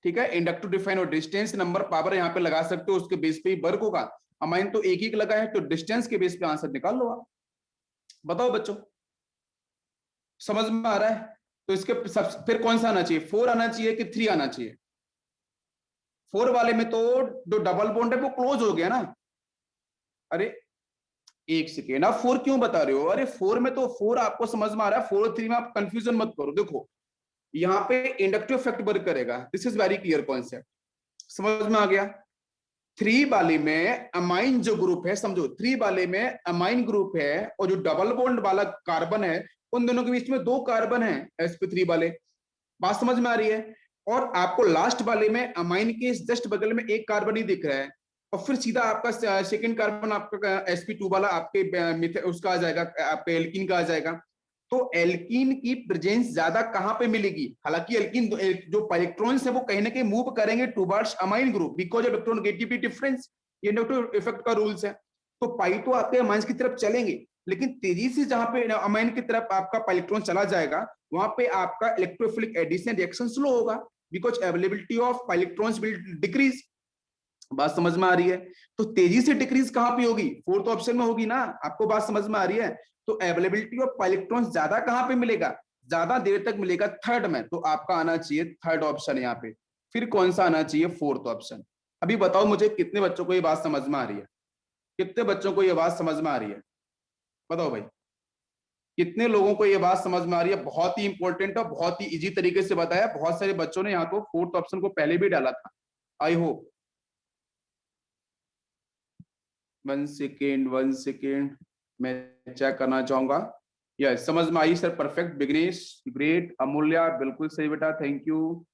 ठीक है, इंडक्टिव डिफाइन और डिस्टेंस नंबर पावर यहाँ पे लगा सकते हो, उसके बेस पे ही वर्क होगा। अमाइन तो एक ही लगा है, तो डिस्टेंस के बेस पे आंसर निकाल लो आप। बताओ बच्चों, समझ में आ रहा है? तो इसके फिर कौन सा आना चाहिए, 4 आना चाहिए कि 3 आना चाहिए? 4 वाले में तो जो डबल बॉन्ड है वो क्लोज हो गया ना। अरे एक सेकेंड, आप 4 क्यों बता रहे हो? अरे 4 में तो 4 आपको समझ में आ रहा है, 4 और 3 में आप कंफ्यूजन मत करो। देखो यहाँ पे इंडक्टिव इफेक्ट वर्क करेगा, this is very clear concept, समझ में आ गया? 3 वाले में अमाइन जो ग्रुप है, समझो 3 वाले में अमाइन ग्रुप है, और जो डबल बॉन्ड वाला कार्बन है उन दोनों के बीच में 2 कार्बन है sp3 वाले। बात समझ में आ रही है? और आपको लास्ट वाले में अमाइन के जस्ट बगल में एक कार्बन ही दिख रहा है, और फिर सीधा आपका सेकंड कार्बन आपका sp2 वाला आपके उसका आ जाएगा, आपके एल्कीन का आ जाएगा। तो एल्कीन की प्रेजेंस ज्यादा कहां पे मिलेगी? हालांकि एल्कीन जो इलेक्ट्रॉन्स है वो कहीं ना कहीं मूव करेंगे towards amine group because of electronegativity difference, ये इंडक्टिव इफेक्ट का रूल्स है। तो पाई तो आपके अमाइंस की तरफ चलेंगे, लेकिन तेजी से जहां पे अमाइन की तरफ आपका इलेक्ट्रॉन चला जाएगा वहां पे आपका इलेक्ट्रोफिलिक एडिशन रिएक्शन स्लो होगा because availability of electrons will decrease. बात समझ में आ रही है? तो तेजी से डिक्रीज कहां पे होगी? फोर्थ ऑप्शन में होगी ना। आपको बात समझ में आ रही है? तो अवेलेबिलिटी ऑफ इलेक्ट्रॉन्स ज्यादा कहां पे मिलेगा? ज्यादा देर तक मिलेगा थर्ड में। तो आपका आना चाहिए थर्ड ऑप्शन यहाँ पे। फिर कौन सा आना चाहिए? Fourth option. अभी बताओ मुझे कितने बच्चों को ये बात समझ में आ रही है? कितने बच्चों को ये बात समझ में आ रही है? बताओ भाई, कितने लोगों को ये बात समझ में आ रही है? बहुत ही इंपॉर्टेंट और बहुत ही इजी तरीके से बताया। बहुत सारे बच्चों ने यहाँ को फोर्थ ऑप्शन को पहले भी डाला था। I hope. 1 सेकेंड मैं चेक करना चाहूंगा। यस, समझ में आई sir, perfect. Vignesh great, Amulya बिल्कुल सही बेटा, थैंक यू।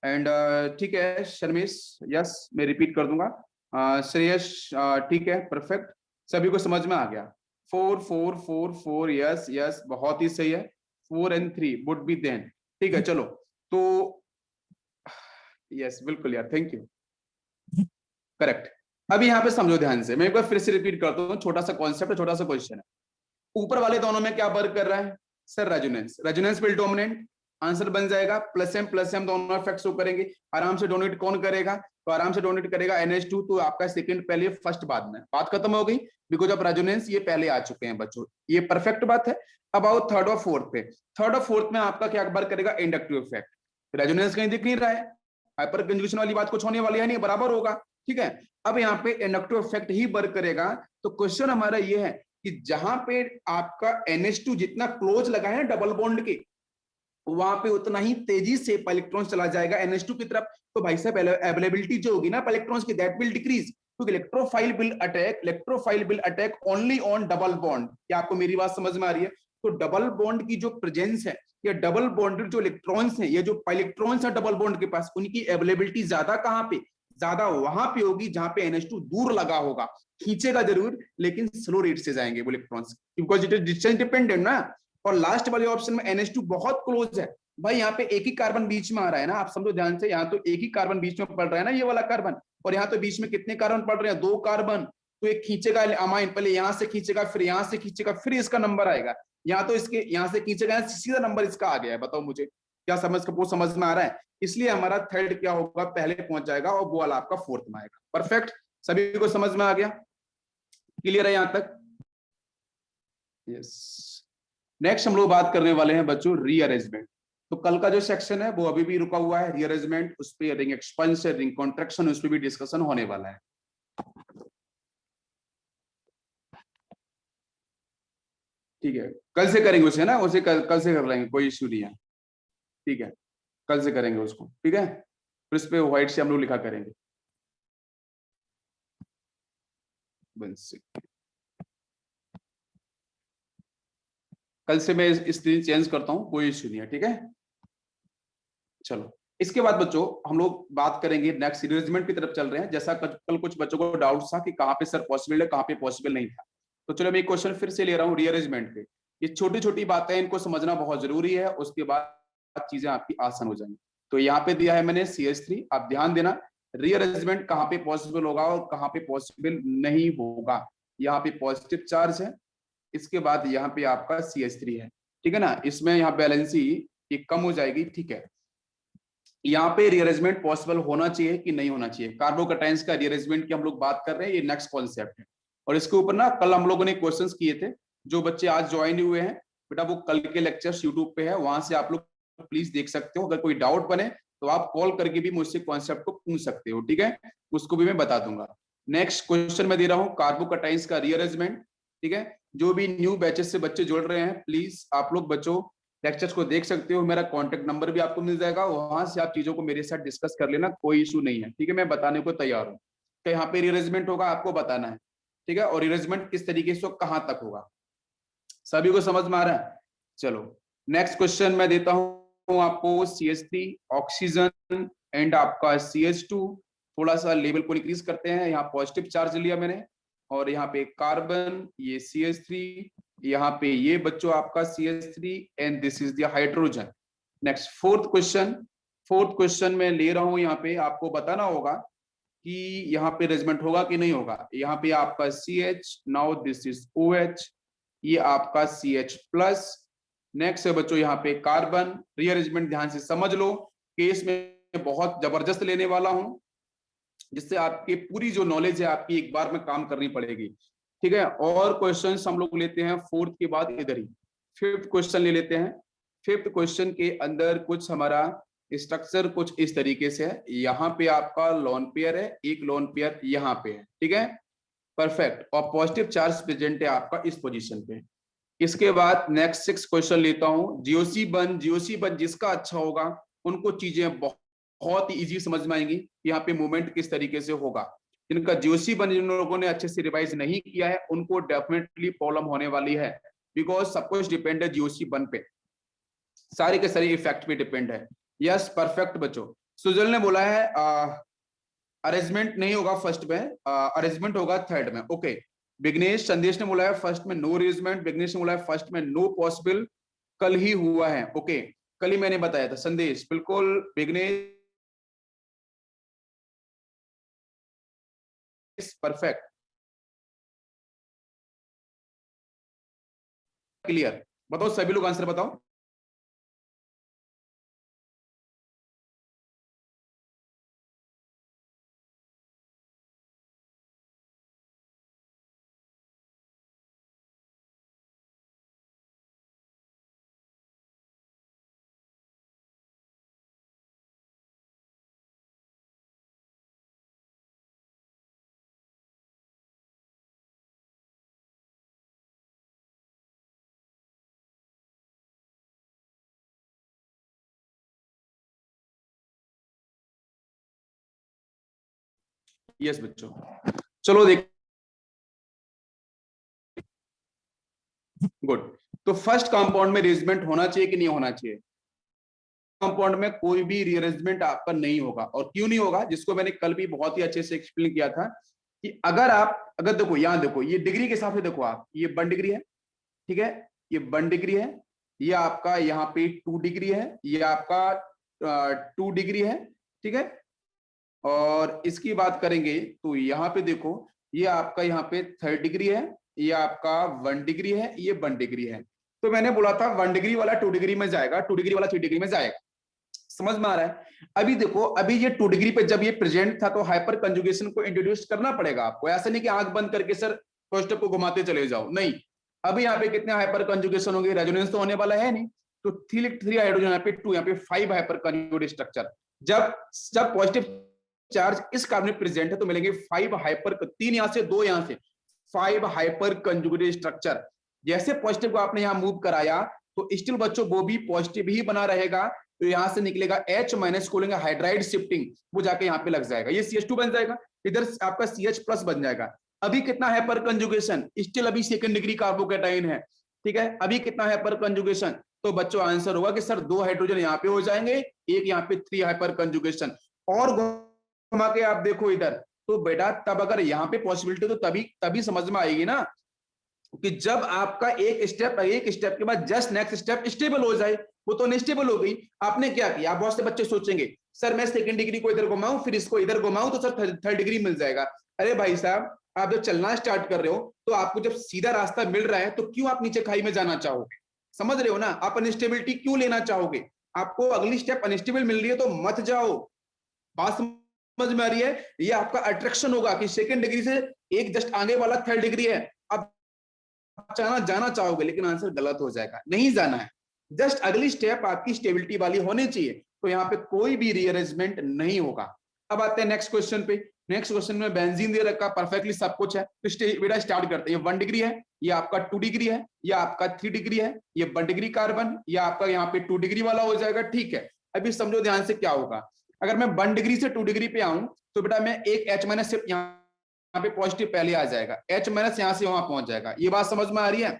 एंड ठीक है शर्मिश, यस मैं रिपीट कर दूंगा। श्रेयस ठीक है, परफेक्ट, सभी को समझ में आ गया। 4 4 4 4, यस यस, बहुत ही सही है। 4 and 3 वुड बी देन। ठीक है चलो, तो यस बिल्कुल यार, थैंक यू, करेक्ट। अब यहाँ पे समझो ध्यान से, मैं एक बार फिर से रिपीट करता हूँ, छोटा सा कॉन्सेप्ट है, छोटा सा क्वेश्चन है। ऊपर वाले दोनों में क्या वर्क कर रहा है sir? Resonance, resonance will dominate. Answer बन जाएगा प्लस एम दोनों इफेक्ट्स को करेंगे। आराम से डोनेट कौन करेगा? तो आराम से डोनेट करेगा NH2। तो आपका सेकंड पहले, फर्स्ट बाद में। बात खत्म हो गई बिकॉज ऑफ रेजोनेंस, ये पहले आ चुके हैं बच्चों, ये परफेक्ट बात है। अब आओ थर्ड और फोर्थ पे। थर्ड और फोर्थ में आपका क्या वर्क करेगा? Inductive effect. रेजोनेंस कहीं दिख नहीं रहा है, हाइपर कंजुगेशन वाली बात कुछ होने वाली है नहीं, बराबर होगा। ठीक है, अब यहाँ पे इंडक्टिव इफेक्ट ही वर्क करेगा। तो क्वेश्चन हमारा ये है कि जहां पे आपका NH2 जितना क्लोज लगा है डबल बॉन्ड के, वहां पे उतना ही तेजी से इलेक्ट्रॉन चला जाएगा NH2 की तरफ। तो भाई साहब अवेलेबिलिटी जो होगी ना इलेक्ट्रॉन्स की, दैट विल डिक्रीज, क्योंकि electrophile will attack only on double bond. क्या आपको मेरी बात समझ में आ रही है? तो डबल बॉन्ड की जो प्रेजेंस है, या डबल बॉन्डेड जो इलेक्ट्रॉन्स हैं, ये जो इलेक्ट्रॉन्स है डबल बॉन्ड के पास, उनकी अवेलेबिलिटी ज्यादा कहां पे? ज्यादा वहां पे होगी जहां पे NH2 दूर लगा होगा। खींचेगा जरूर, लेकिन स्लो रेट से जाएंगे वो electrons, because it is distance dependent ना। और लास्ट वाले ऑप्शन में NH2 बहुत क्लोज है भाई, यहाँ पे एक ही कार्बन बीच में आ रहा है ना, आप समझो ध्यान से। यहाँ तो एक ही कार्बन बीच में पड़ रहा है ना, ये वाला कार्बन, और यहाँ तो बीच में कितने कार्बन पड़ रहे हैं? 2 कार्बन। तो एक खींचेगा अमाइन, पहले यहाँ से खींचेगा, फिर यहाँ से खींचेगा, फिर इसका नंबर आएगा। यहाँ तो इसके यहाँ से खींचेगा, सीधा नंबर इसका आ गया है। बताओ मुझे क्या समझ में आ रहा है? इसलिए हमारा थर्ड क्या होगा? पहले पहुंच जाएगा, और वो वाला आपका फोर्थ में आएगा। परफेक्ट, सभी को समझ में आ गया? क्लियर है यहाँ तक? यस। नेक्स्ट हम लोग बात करने वाले हैं बच्चों रीअरेंजमेंट। तो कल का जो सेक्शन है वो अभी भी रुका हुआ है, रीअरेंजमेंट, उस पर रिंग एक्सपेंशन, रिंग कॉन्ट्रैक्शन, उस पर भी डिस्कशन होने वाला है। ठीक है, कल से करेंगे उसे ना, उसे कल से कर लेंगे, कोई इश्यू नहीं है। ठीक है, कल से करेंगे उसको, ठीक है। फिर उस पर व्हाइट से हम लोग लिखा करेंगे। कल से मैं स्क्रीन चेंज करता हूँ, कोई इश्यू नहीं है, ठीक है। चलो, इसके बाद बच्चों हम लोग बात करेंगे नेक्स्ट रीअरेंजमेंट की तरफ चल रहे हैं। जैसा कल कुछ बच्चों को डाउट था कि कहाँ पे सर पॉसिबल है, कहाँ पे पॉसिबल नहीं था, तो चलो मैं एक क्वेश्चन फिर से ले रहा हूँ रीअरेंजमेंट पे। ये छोटी छोटी बातें, इनको समझना बहुत जरूरी है, उसके बाद चीजें आपकी आसान हो जाएंगी। तो यहाँ पे दिया है मैंने CH3, आप ध्यान देना रीअरेंजमेंट कहाँ पे पॉसिबल होगा और कहाँ पे पॉसिबल नहीं होगा। यहाँ पे पॉजिटिव चार्ज है, इसके बाद यहाँ पे आपका CH3 है, ठीक है ना। इसमें यहाँ बैलेंसी ये कम हो जाएगी, ठीक है। यहाँ पे रीअरेंजमेंट पॉसिबल होना चाहिए कि नहीं होना चाहिए। कार्बोकैटायंस का रीअरेंजमेंट की हम लोग बात कर रहे हैं, ये नेक्स्ट कॉन्सेप्ट है। और इसके ऊपर ना कल हम लोगों ने क्वेश्चंस किए थे, जो बच्चे आज ज्वाइन हुए हैं बेटा वो कल के लेक्चर्स यूट्यूब पे है, वहां से आप लोग प्लीज देख सकते हो। अगर कोई डाउट बने तो आप कॉल करके भी मुझसे कॉन्सेप्ट को पूछ सकते हो, ठीक है, उसको भी मैं बता दूंगा। नेक्स्ट क्वेश्चन मैं दे रहा हूँ कार्बोकैटायंस का रीअरेंजमेंट, ठीक है। जो भी न्यू बैचेस से बच्चे जुड़ रहे हैं प्लीज आप लोग बच्चों लेक्चर्स को देख सकते हो, मेरा कॉन्टेक्ट नंबर भी आपको मिल जाएगा, वहां से आप चीजों को मेरे साथ डिस्कस कर लेना, कोई इशू नहीं है, ठीक है। मैं बताने को तैयार हूँ कि यहाँ पे रीअरेंजमेंट होगा, आपको बताना है, ठीक है, और रीअरेंजमेंट किस तरीके से कहाँ तक होगा, सभी को समझ में आ रहा है। चलो नेक्स्ट क्वेश्चन मैं देता हूँ आपको, CH3 ऑक्सीजन एंड आपका CH2, थोड़ा सा लेवल को इंक्रीज करते हैं। यहाँ पॉजिटिव चार्ज लिया मैंने, और यहाँ पे कार्बन, ये CH3, यहाँ पे ये बच्चों आपका CH3 and this is the hydrogen. Next fourth question में ले रहा हूं, यहाँ पे आपको बताना होगा कि यहाँ पे रेजमेंट होगा कि नहीं होगा। यहाँ पे आपका CH, now this is OH, ये आपका CH प्लस। नेक्स्ट है बच्चों यहाँ पे कार्बन, रीअरेंजमेंट ध्यान से समझ लो, केस में बहुत जबरदस्त लेने वाला हूं, जिससे आपकी पूरी जो नॉलेज है आपकी एक बार में काम करनी पड़ेगी, ठीक है। और क्वेश्चंस हम लोग लेते हैं फोर्थ के बाद इधर ही, फिफ्थ क्वेश्चन ले लेते हैं। फिफ्थ क्वेश्चन के अंदर कुछ हमारा स्ट्रक्चर कुछ इस तरीके से है, यहाँ पे आपका लोन पेयर है, एक लोन पेयर यहाँ पे है, ठीक है, परफेक्ट, और पॉजिटिव चार्ज प्रेजेंट है आपका इस पोजीशन पे। इसके बाद नेक्स्ट 6 क्वेश्चन लेता हूं, जीओसी बन जिसका अच्छा होगा उनको चीजें बहुत ही इजी समझ में आएंगी, यहाँ पे मूवमेंट किस तरीके से होगा। जिनका जीओसी बन जिन लोगों ने अच्छे से रिवाइज नहीं किया है उनको डेफिनेटली प्रॉब्लम होने वाली है, बिकॉज सब कुछ डिपेंड है जीओसी बन पे, सारे के सारे इफेक्ट पे डिपेंड है। यस परफेक्ट बच्चों, सुजल ने बोला है अरेंजमेंट नहीं होगा फर्स्ट में, अरेंजमेंट होगा थर्ड में, ओके। विघ्नेश संदेश ने बोला है फर्स्ट में नो अरेंजमेंट, विघ्नेश ने बोला है फर्स्ट में नो पॉसिबल, कल ही हुआ है, ओके, कल ही मैंने बताया था संदेश, बिल्कुल विघ्नेश परफेक्ट क्लियर। बताओ सभी लोग आंसर बताओ। यस बच्चों, चलो देख, गुड। तो फर्स्ट कंपाउंड में रीअरेंजमेंट होना चाहिए कि नहीं होना चाहिए। कंपाउंड में कोई भी रीअरेंजमेंट आपका नहीं होगा, और क्यों नहीं होगा, जिसको मैंने कल भी बहुत ही अच्छे से एक्सप्लेन किया था कि अगर देखो यहाँ देखो, ये डिग्री के हिसाब से देखो आप, ये 1 डिग्री है, ठीक है, ये 1 डिग्री है, ये आपका यहाँ पे 2 डिग्री है, ये आपका 2 डिग्री है, ठीक है। और इसकी बात करेंगे तो यहाँ पे देखो, ये आपका यहाँ पे 3rd डिग्री है, ये आपका 1 डिग्री है, ये 1 डिग्री है। तो मैंने बोला था 1 डिग्री वाला 2 डिग्री में जाएगा, 2 डिग्री वाला 3 डिग्री में जाएगा, समझ में आ रहा है। अभी देखो, अभी ये 2 डिग्री पे जब ये प्रेजेंट था तो हाइपर कंजुगेशन को इंट्रोड्यूस करना पड़ेगा आपको, ऐसा नहीं कि आंख बंद करके सर फर्स्ट को घुमाते चले जाओ, नहीं। अभी यहाँ पे कितने हाइपर कंजुगेशन होंगे, रेजोनेंस तो होने वाला है नहीं, तो 3 हाइड्रोजन यहाँ पे 2, यहाँ पे 5 हाइपर कंजुगेट स्ट्रक्चर। जब जब पॉजिटिव चार्ज इस कार्बन में प्रेजेंट है तो मिलेंगे 5 हाइपर, 3 यहाँ से 2 यहाँ से 5 हाइपर कंजुगेट स्ट्रक्चर। जैसे पॉजिटिव को आपने यहाँ मूव कराया तो स्टिल बच्चों वो भी पॉजिटिव ही बना रहेगा, तो यहां से निकलेगा H माइनस को लेंगे हाइड्राइड शिफ्टिंग, वो जाके यहाँ पे लग जाएगा, ये CH2 बन जाएगा, इधर आपका CH प्लस बन जाएगा। अभी कितना है पर कंजुगेशन, स्टिल अभी 2nd डिग्री कार्बोकैटायन है, ठीक है। अभी कितना है पर कंजुगेशन, तो बच्चों आंसर होगा कि सर 2 हाइड्रोजन यहाँ पे हो जाएंगे, एक यहाँ पे 3 हाइपर कंजुगेशन। और घुमा के आप देखो इधर, तो बेटा तब अगर यहाँ पे पॉसिबिलिटी तो तभी समझ में आएगी ना, कि जब आपका एक स्टेप के बाद जस्ट नेक्स्ट स्टेप स्टेबल हो जाए, वो तो अनस्टेबल हो गई। आपने क्या किया, बहुत से बच्चे सोचेंगे सर मैं 2nd डिग्री को इधर घुमाऊं फिर इसको इधर घुमाऊं तो सर 3rd डिग्री मिल जाएगा। अरे भाई साहब, आप जब चलना स्टार्ट कर रहे हो तो आपको जब सीधा रास्ता मिल रहा है तो क्यों आप नीचे खाई में जाना चाहोगे, समझ रहे हो ना, आप अनस्टेबिलिटी क्यों लेना चाहोगे। आपको अगली स्टेप अनस्टेबल मिल रही है तो मत जाओ। बात समझ में आ रही है? ये आपका अट्रैक्शन होगा कि सेकंड डिग्री से एक जस्ट आगे वाला थर्ड डिग्री है, अब जाना चाहोगे लेकिन आंसर गलत हो जाएगा, नहीं जाना है। जस्ट अगली स्टेप आपकी स्टेबिलिटी वाली होनी चाहिए, तो यहाँ पे कोई भी रीअरेंजमेंट नहीं होगा। अब आते हैं नेक्स्ट क्वेश्चन पे। नेक्स्ट क्वेश्चन में बेंजीन दे रखा, परफेक्टली सब कुछ है, तो बेटा स्टार्ट करते हैं। ये 1 डिग्री है, ये आपका 2 डिग्री है, ये आपका 3 डिग्री है, ये 1 डिग्री कार्बन, ये आपका यहाँ पे 2 डिग्री वाला हो जाएगा। ठीक है, अभी समझो ध्यान से क्या होगा। अगर मैं 1 डिग्री से 2 डिग्री पे आऊं तो बेटा मैं एक H माइनस सिर्फ यहाँ पे पॉजिटिव पहले आ जाएगा, H माइनस यहाँ से वहां पहुंच जाएगा। ये बात समझ में आ रही है?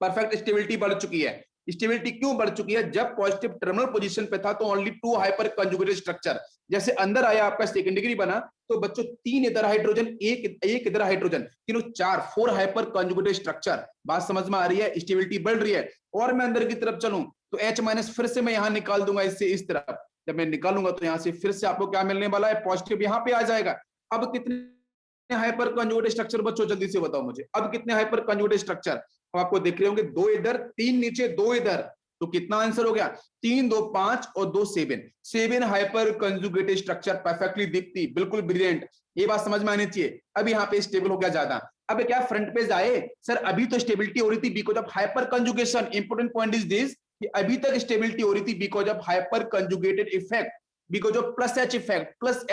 परफेक्ट स्टेबिलिटी बढ़ चुकी है। स्टेबिलिटी क्यों बढ़ चुकी है? जब पॉजिटिव टर्मिनल पोजीशन पे था तो ओनली 2 हाइपर कंजुगेटेड स्ट्रक्चर, जैसे अंदर आया आपका सेकंड डिग्री बना तो बच्चों 3 इधर हाइड्रोजन, एक इधर हाइड्रोजन, तीनों 4 हाइपर कंजुगेटेड स्ट्रक्चर। बात समझ में आ रही है? स्टेबिलिटी बढ़ रही है। और मैं अंदर की तरफ चलूं तो H माइनस फिर से मैं यहां निकाल दूंगा, इससे इस तरफ जब मैं निकालूंगा तो यहां से फिर से आपको क्या मिलने वाला है? पॉजिटिव यहां पे आ जाएगा। अब कितने हाइपर कंजुगेटेड स्ट्रक्चर बच्चों जल्दी से बताओ मुझे, अब कितने हाइपर कंजुगेटेड स्ट्रक्चर आपको दिख रहे होंगे? 2 इधर, 3 नीचे, 2 इधर, तो कितना आंसर हो गया? 3 2 5 और 2 7 hyper conjugated structure. Perfectly Deepti, बिल्कुल ब्रिलियंट। ये बात समझ में आनी चाहिए। अब यहाँ पे स्टेबल हो गया ज्यादा। अब क्या फ्रंट पेज आए सर? अभी तो स्टेबिलिटी हो रही थी because of hyper conjugation. Important point is this कि अभी तक स्टेबिलिटी हो रही थी because of hyper conjugated effect, because of plus H effect, plus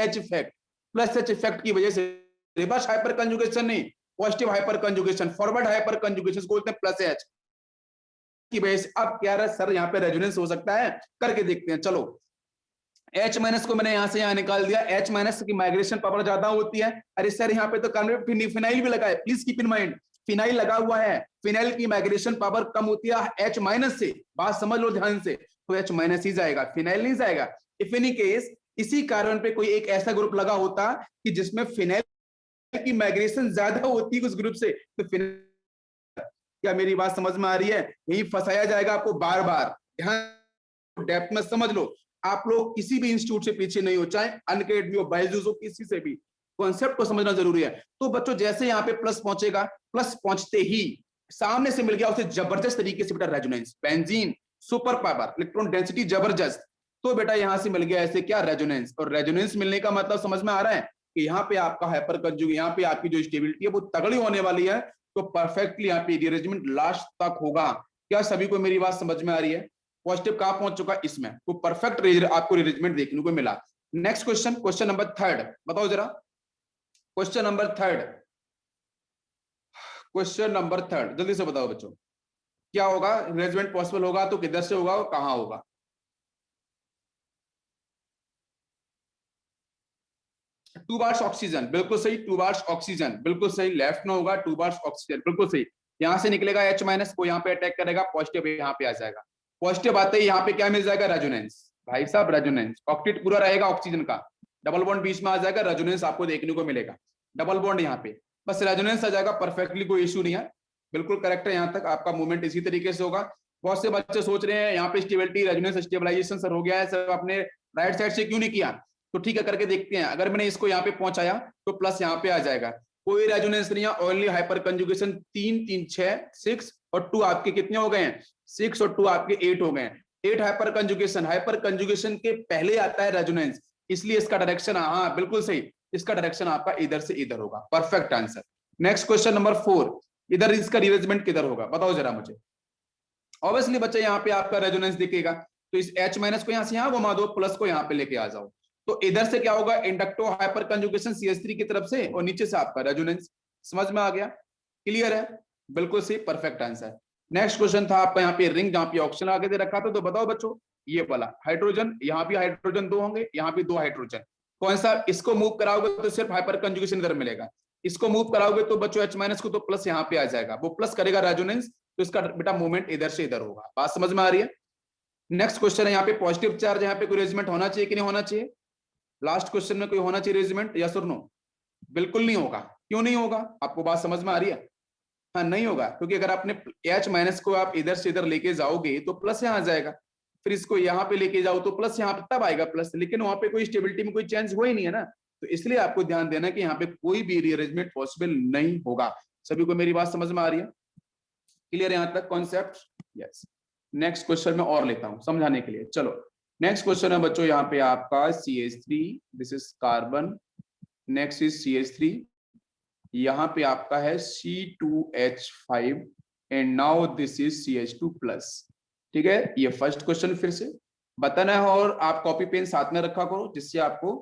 H effect की वजह से। रिवर्स हाइपर कंजुगेशन नहीं, positive hyper conjugation, forward hyper conjugation बोलते हैं प्लस एच की वजह से। अब क्या रहा सर? यहाँ पे रेजोनेंस हो सकता है, करके देखते हैं। चलो H माइनस को मैंने यहां से यहां निकाल दिया। H माइनस की माइग्रेशन पावर ज्यादा होती है। अरे सर यहाँ पे तो फिनाइल भी लगा है, please keep in mind, phenyl लगा हुआ है। फिनाइल की माइग्रेशन पावर कम होती है H माइनस से। बात समझ लो ध्यान से, तो H माइनस ही जाएगा, फिनाइल नहीं जाएगा। इफ एनी केस इसी कारण पे कोई एक ऐसा ग्रुप लगा होता कि जिसमें फिनाइल की माइग्रेशन ज्यादा होती है उस ग्रुप से, तो फिनाइल। क्या मेरी बात समझ में आ रही है? यही फंसाया जाएगा आपको बार बार, ध्यान डेप्थ में समझ लो। आप लोग किसी भी इंस्टीट्यूट से पीछे नहीं हो, चाहे अनअकैडमी हो, बायजूस हो, किसी से भी, कॉन्सेप्ट को समझना जरूरी है। तो बच्चों जैसे यहाँ पे प्लस पहुंचेगा, प्लस पहुंचते ही सामने से मिल गया उसे जबरदस्त तरीके से बेटा resonance, benzene super power, electron density जबरदस्त, तो बेटा यहां से मिल गया ऐसे क्या? रेजोनेंस। और रेजोनेंस मिलने का मतलब समझ में आ रहा है कि यहाँ पे आपका हाइपर कंजुगेशन, यहाँ पे आपकी जो स्टेबिलिटी है वो तगड़ी होने वाली है। तो परफेक्टली यहाँ पे रीअरेंजमेंट लास्ट तक होगा। क्या सभी को मेरी बात समझ में आ रही है? पॉजिटिव कहां पहुंच चुका इसमें, तो परफेक्ट आपको रीअरेंजमेंट देखने को मिला। नेक्स्ट क्वेश्चन, क्वेश्चन नंबर 3 बताओ जरा। क्वेश्चन नंबर 3, क्वेश्चन नंबर 3 जल्दी से बताओ बच्चों, क्या होगा? रीअरेंजमेंट पॉसिबल होगा तो किधर से होगा और कहां होगा? टू बार्स ऑक्सीजन, बिल्कुल सही। 2 बार्स ऑक्सीजन, बिल्कुल सही। लेफ्ट में होगा 2 बार्स ऑक्सीजन, बिल्कुल सही। यहां से निकलेगा H माइनस को यहाँ पे अटैक करेगा, पॉजिटिव यहाँ पे आ जाएगा। पॉजिटिव आते ही यहाँ पे क्या मिल जाएगा? रेजोनेंस। भाई साहब रेजोनेंस, ऑक्टेट पूरा रहेगा ऑक्सीजन का, डबल बॉन्ड बीच में आ जाएगा, रेजोनेंस आपको देखने को मिलेगा। डबल बॉन्ड यहाँ पे, बस रेजोनेंस आ जाएगा, परफेक्टली कोई इशू नहीं है, बिल्कुल करेक्ट है। यहाँ तक आपका मूवमेंट इसी तरीके से होगा। बहुत से बच्चे सोच रहे हैं यहाँ पे स्टेबिलिटी, रेजोनेंस, स्टेबलाइजेशन सर हो गया है सर, आपने राइट साइड से क्यों नहीं किया? तो ठीक है, करके देखते हैं। अगर मैंने इसको यहाँ पे पहुंचाया तो प्लस यहाँ पे आ जाएगा, कोई रेजोनेंस नहीं है। ओनली हाइपर कंजुगेशन, 3 3 6 6 और 2 आपके कितने हो गए हैं? 6 और 2 आपके 8 हो गए। 8 हाइपर कंजुगेशन, हाइपर कंजुगेशन के पहले आता है रेजोनेंस, इसलिए इसका डायरेक्शन, हाँ बिल्कुल सही, इसका डायरेक्शन आपका इधर से इधर होगा। Perfect answer. Next question number 4, इधर इसका रीअरेंजमेंट किधर होगा बताओ जरा मुझे। ऑब्वियसली बच्चे यहाँ पे आपका रेजोनेंस दिखेगा, तो इस H माइनस को यहाँ से यहाँ घुमा दो, प्लस को यहाँ पे लेके आ जाओ, तो इधर से क्या होगा? इंडक्टो हाइपर कंजुगेशन CH3 की तरफ से, और नीचे से आपका रेजोनेंस। समझ में आ गया? क्लियर है? बिल्कुल सही, परफेक्ट आंसर। नेक्स्ट क्वेश्चन था आपका यहाँ पे रिंग, जहाँ पे ऑप्शन आगे दे रखा था, तो बताओ बच्चों ये वाला हाइड्रोजन, यहाँ भी हाइड्रोजन 2 होंगे, यहाँ भी 2 हाइड्रोजन, कौन सा? इसको मूव कराओगे तो सिर्फ हाइपर कंजुगेशन इधर मिलेगा, इसको मूव कराओगे तो बच्चों H माइनस को तो प्लस यहाँ पे आ जाएगा, वो प्लस करेगा रेजोनेंस, तो इसका बेटा मूवमेंट इधर से इधर होगा। बात समझ में आ रही है? नेक्स्ट क्वेश्चन है यहाँ पे पॉजिटिव चार्ज, यहाँ पे कोई रेजिमेंट होना चाहिए कि नहीं होना चाहिए? लास्ट क्वेश्चन में कोई होना चाहिए रेजिमेंट, यस और नो? बिल्कुल नहीं होगा। क्यों नहीं होगा? आपको बात समझ में आ रही है? हाँ नहीं होगा, क्योंकि अगर आपने H माइनस को आप इधर से इधर लेके जाओगे तो प्लस यहाँ आ जाएगा, फिर इसको यहाँ पे लेके जाओ तो प्लस यहाँ पे तब आएगा प्लस, लेकिन वहां पे कोई स्टेबिलिटी में कोई चेंज हो ही नहीं है ना, तो इसलिए आपको ध्यान देना कि यहाँ पे कोई भी रीअरेंजमेंट पॉसिबल नहीं होगा। सभी को मेरी बात समझ में आ रही है? क्लियर है यहाँ तक कॉन्सेप्ट? यस। नेक्स्ट क्वेश्चन में और लेता हूं समझाने के लिए। चलो नेक्स्ट क्वेश्चन है बच्चों, यहाँ पे आपका CH3, this is carbon, next is CH3, यहाँ पे आपका है C2H5 and now this is CH2 plus. ठीक है, ये फर्स्ट क्वेश्चन फिर से बताना है और आप कॉपी पेन साथ में रखा करो जिससे आपको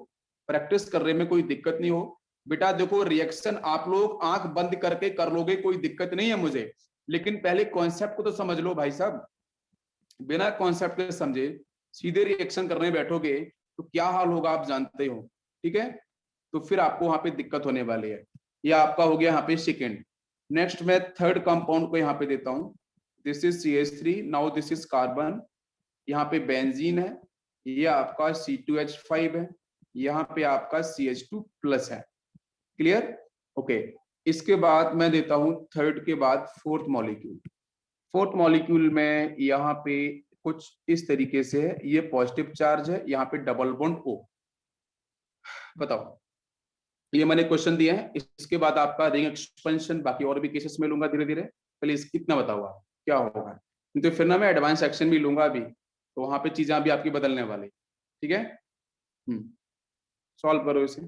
प्रैक्टिस करने में कोई दिक्कत नहीं हो। बेटा देखो रिएक्शन आप लोग आंख बंद करके कर लोगे, कोई दिक्कत नहीं है मुझे, लेकिन पहले कॉन्सेप्ट को तो समझ लो भाई साहब। बिना कॉन्सेप्ट के समझे सीधे रिएक्शन करने बैठोगे तो क्या हाल होगा आप जानते हो। ठीक है, तो फिर आपको वहां पे दिक्कत होने वाली है। ये आपका हो गया यहाँ पे सेकेंड। नेक्स्ट मैं थर्ड कंपाउंड को यहाँ पे देता हूँ, this is CH3, now this is carbon, यहाँ पे बेंजीन है, ये आपका C2H5 है, यहाँ पे आपका CH2 प्लस है। Clear, okay. इसके बाद मैं देता हूँ थर्ड के बाद फोर्थ मॉलिक्यूल। फोर्थ मॉलिक्यूल में यहाँ पे कुछ इस तरीके से है, ये पॉजिटिव चार्ज है, यहाँ पे डबल बॉन्ड O। बताओ, ये मैंने क्वेश्चन दिया है। इसके बाद आपका रिंग एक्सपेंशन, बाकी और भी केसेस में लूंगा धीरे धीरे। पहले इतना बताओ आप क्या होगा, तो फिर ना मैं एडवांस सेक्शन भी लूंगा अभी, तो वहां पे चीजें अभी आपकी बदलने वाली। ठीक है, सॉल्व करो इसे।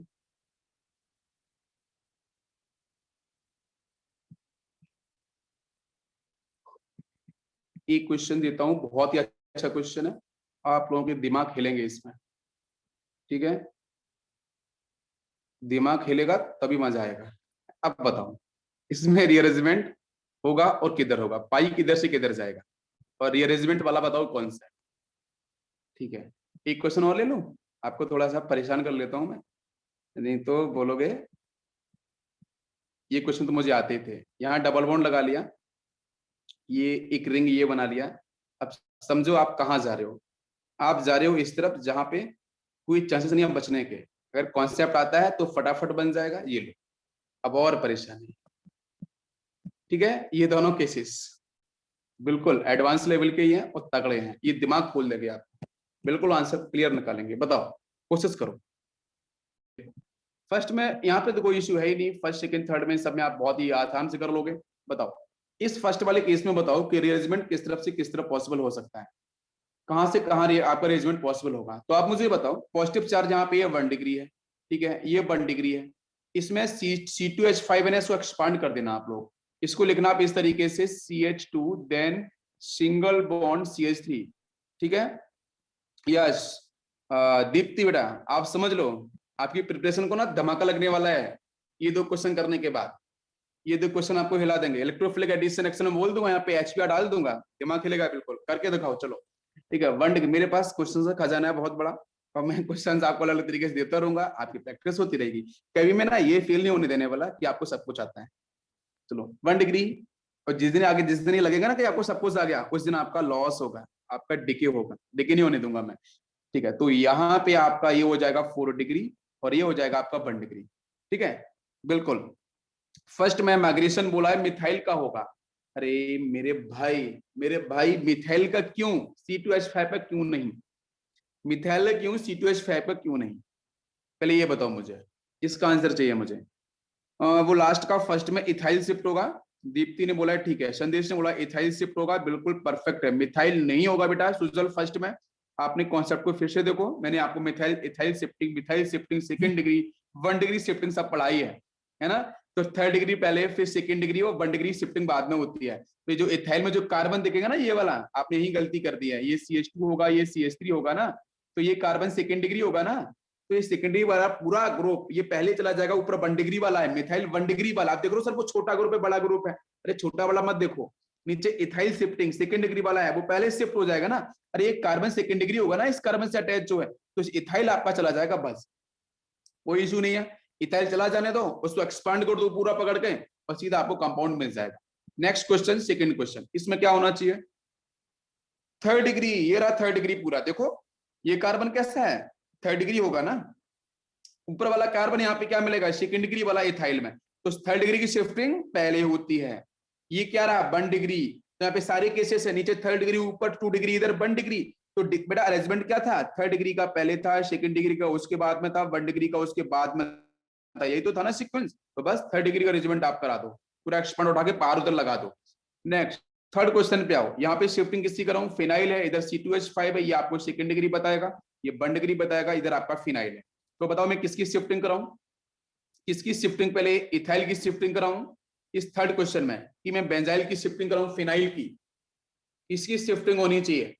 एक क्वेश्चन देता हूँ, बहुत ही अच्छा क्वेश्चन है, आप लोगों के दिमाग हिलेंगे इसमें। ठीक है, दिमाग हिलेगा तभी मजा आएगा। अब बताओ इसमें रीअरेंजमेंट होगा और किधर होगा, पाई किधर से किधर जाएगा, और रीअरेंजमेंट वाला बताओ कौन सा है। ठीक है, एक क्वेश्चन और ले लूं, आपको थोड़ा सा परेशान कर लेता हूं मैं, नहीं तो बोलोगे। ये क्वेश्चन तो मुझे आते थे। यहाँ डबल बॉन्ड लगा लिया, ये एक रिंग ये बना लिया। अब समझो आप कहाँ जा रहे हो, आप जा रहे हो इस तरफ जहां पे कोई चांसेस नहीं है बचने के। अगर कॉन्सेप्ट आता है तो फटाफट बन जाएगा। ये लो, अब और परेशानी। ठीक है, ये दोनों केसेस बिल्कुल एडवांस लेवल के ही हैं और तगड़े हैं, ये दिमाग खोल देंगे आप, बिल्कुल आंसर क्लियर निकालेंगे। बताओ, कोशिश करो। फर्स्ट में यहाँ पे तो कोई इश्यू है ही नहीं, फर्स्ट सेकंड थर्ड में सब में आप बहुत ही आसान से कर लोगे। बताओ इस फर्स्ट वाले केस में बताओ कि रीअरेंजमेंट किस तरफ से किस तरफ पॉसिबल हो सकता है, कहां से कहां आपका अरेंजमेंट पॉसिबल होगा। तो आप मुझे बताओ, पॉजिटिव चार्ज यहाँ पे 1 डिग्री है, ठीक है, ये 1 डिग्री है, इसमें C2H5 है, इसको एक्सपांड कर देना आप लोग। इसको लिखना आप इस तरीके से CH2 then single bond CH3। ठीक है, यस दीप्ति बेटा आप समझ लो, आपकी प्रिपरेशन को ना धमाका लगने वाला है ये 2 क्वेश्चन करने के बाद। ये 2 क्वेश्चन आपको हिला देंगे। इलेक्ट्रोफिलिक एडिशन एक्शन में बोल दूंगा, यहाँ पे HBr डाल दूंगा, दिमाग हिलेगा बिल्कुल। करके दिखाओ चलो। ठीक है, 1 डिग्री, मेरे पास क्वेश्चन का खजाना है बहुत बड़ा, और मैं क्वेश्चन आपको अलग अलग तरीके से देता रहूंगा, आपकी प्रैक्टिस होती रहेगी। कभी मैं ना ये फील नहीं होने देने वाला कि आपको सब कुछ आता है। चलो 1 डिग्री, और जिस दिन ये लगेगा ना कि आपको सब कुछ आ गया, उस दिन आपका लॉस होगा, आपका डिके होगा, डिके नहीं होने दूंगा मैं। ठीक है, तो यहाँ पे आपका ये हो जाएगा 4 डिग्री और ये हो जाएगा आपका 1 डिग्री। ठीक है, बिल्कुल। फर्स्ट में माइग्रेशन बोला है, मिथाइल का होगा। अरे मेरे भाई मिथाइल का क्यों, C2H5 का क्यों नहीं, मिथाइल का क्यों, C2H5 का क्यों नहीं, पहले ये बताओ मुझे, इसका आंसर चाहिए मुझे। वो लास्ट का फर्स्ट में इथाइल शिफ्ट होगा, दीप्ति ने बोला है, ठीक है, संदेश ने बोला इथाइल शिफ्ट होगा, बिल्कुल परफेक्ट है। मिथाइल नहीं होगा बेटा सुजल फर्स्ट में। आपने कॉन्सेप्ट को फिर से देखो, मैंने आपको methyl shifting second degree 1 degree shifting सब पढ़ाई है ना। तो 3rd डिग्री पहले, फिर 2nd डिग्री और 1 डिग्री शिफ्टिंग बाद में होती है। तो जो इथाइल में जो कार्बन दिखेगा ना, ये वाला आपने यही गलती कर दी है, ये CH2 होगा, ये CH3 होगा ना, तो ये कार्बन 2nd डिग्री होगा ना। तो ये सेकेंडरी वाला पूरा ग्रुप ये पहले चला जाएगा ऊपर, 1 डिग्री वाला है मिथाइल, 1 डिग्री वाला। आप देख रहे हो सर वो छोटा ग्रुप है बड़ा ग्रुप है, अरे छोटा वाला मत देखो, नीचे इथाइल शिफ्टिंग 2nd डिग्री वाला है, वो पहले शिफ्ट हो जाएगा ना। अरे एक कार्बन 2nd डिग्री होगा ना इस कार्बन से अटैच जो है, तो इथाइल आपका चला जाएगा, बस कोई इशू नहीं है। इथाइल चला जाने दो, उसको एक्सपांड कर दो पूरा पकड़ के, और सीधा आपको कंपाउंड मिल जाएगा। नेक्स्ट क्वेश्चन, सेकंड क्वेश्चन, इसमें क्या होना चाहिए, 3rd डिग्री, ये रहा 3rd डिग्री पूरा। देखो ये कार्बन कैसा है, 3rd डिग्री होगा ना, ऊपर वाला कार्बन यहाँ पे क्या मिलेगा, 2nd डिग्री वाला इथाइल में, तो 3rd डिग्री की शिफ्टिंग पहले होती है। ये क्या रहा 1 डिग्री, तो यहाँ पे सारे केसेस है, नीचे 3rd डिग्री, ऊपर 2 डिग्री, इधर 1 डिग्री। तो बेटा अरेंजमेंट क्या था, 3rd डिग्री का पहले था, 2nd डिग्री का उसके बाद में था, 1 डिग्री का उसके बाद में था, यही तो था ना सीक्वेंस। तो बस 3rd डिग्री का अरेंजमेंट आप करा दो, पूरा एक्सपांड उठा के पार उधर लगा दो। नेक्स्ट थर्ड क्वेश्चन पे आओ, यहाँ पे शिफ्टिंग किसकी कराऊं, फिनाइल है, इधर C2H5 है, ये आपको सेकंड डिग्री बताएगा, ये 1 डिग्री बताएगा, इधर आपका फिनाइल है। तो बताओ मैं किसकी शिफ्टिंग कराऊं, किसकी शिफ्टिंग, पहले इथाइल की शिफ्टिंग कराऊं इस थर्ड क्वेश्चन में, कि मैं बेंजाइल की शिफ्टिंग कराऊं फिनाइल की, किसकी शिफ्टिंग होनी चाहिए,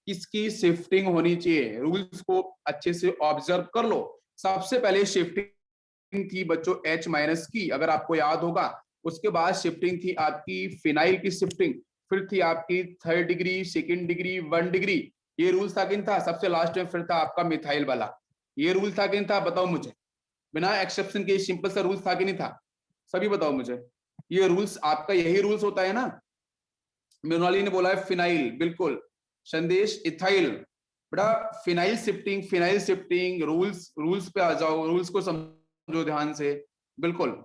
किसकी शिफ्टिंग होनी चाहिए, रूल्स को अच्छे से ऑब्जर्व कर लो। सबसे पहले शिफ्टिंग थी बच्चों H माइनस की, अगर आपको याद होगा, उसके बाद शिफ्टिंग थी आपकी फिनाइल की शिफ्टिंग, फिर थी आपकी third degree, second degree, 1 degree, ये रूल था कि नहीं था, सबसे लास्ट में फिर था आपका मिथाइल वाला, ये रूल था कि नहीं था, बताओ मुझे, बिना एक्सेप्शन के सिंपल सा रूल्स था कि नहीं था, सभी बताओ मुझे। ये रूल्स आपका यही रूल्स होता है ना, मृणाली ने बोला है फिनाइल, बिल्कुल, संदेश इथाइल, बेटा फिनाइल शिफ्टिंग रूल्स पे आ जाओ, रूल्स को समझो ध्यान से, बिल्कुल।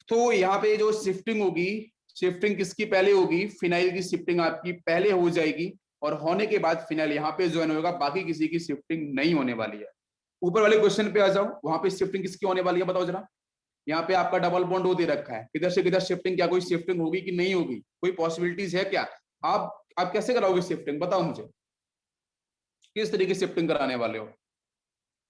तो यहाँ पे जो शिफ्टिंग होगी, शिफ्टिंग किसकी पहले होगी, फिनाइल की शिफ्टिंग आपकी पहले हो जाएगी, और होने के बाद फिनाइल यहाँ पे ज्वाइन होगा, बाकी किसी की शिफ्टिंग नहीं होने वाली है। ऊपर वाले क्वेश्चन पे आ जाओ, वहां पे शिफ्टिंग किसकी होने वाली है बताओ जरा। यहाँ पे आपका डबल बॉन्ड हो दे रखा है, इधर से किधर शिफ्टिंग, क्या कोई शिफ्टिंग होगी कि नहीं होगी, कोई पॉसिबिलिटीज है क्या, आप कैसे कराओगे शिफ्टिंग, बताओ मुझे, किस तरीके से शिफ्टिंग कराने वाले हो।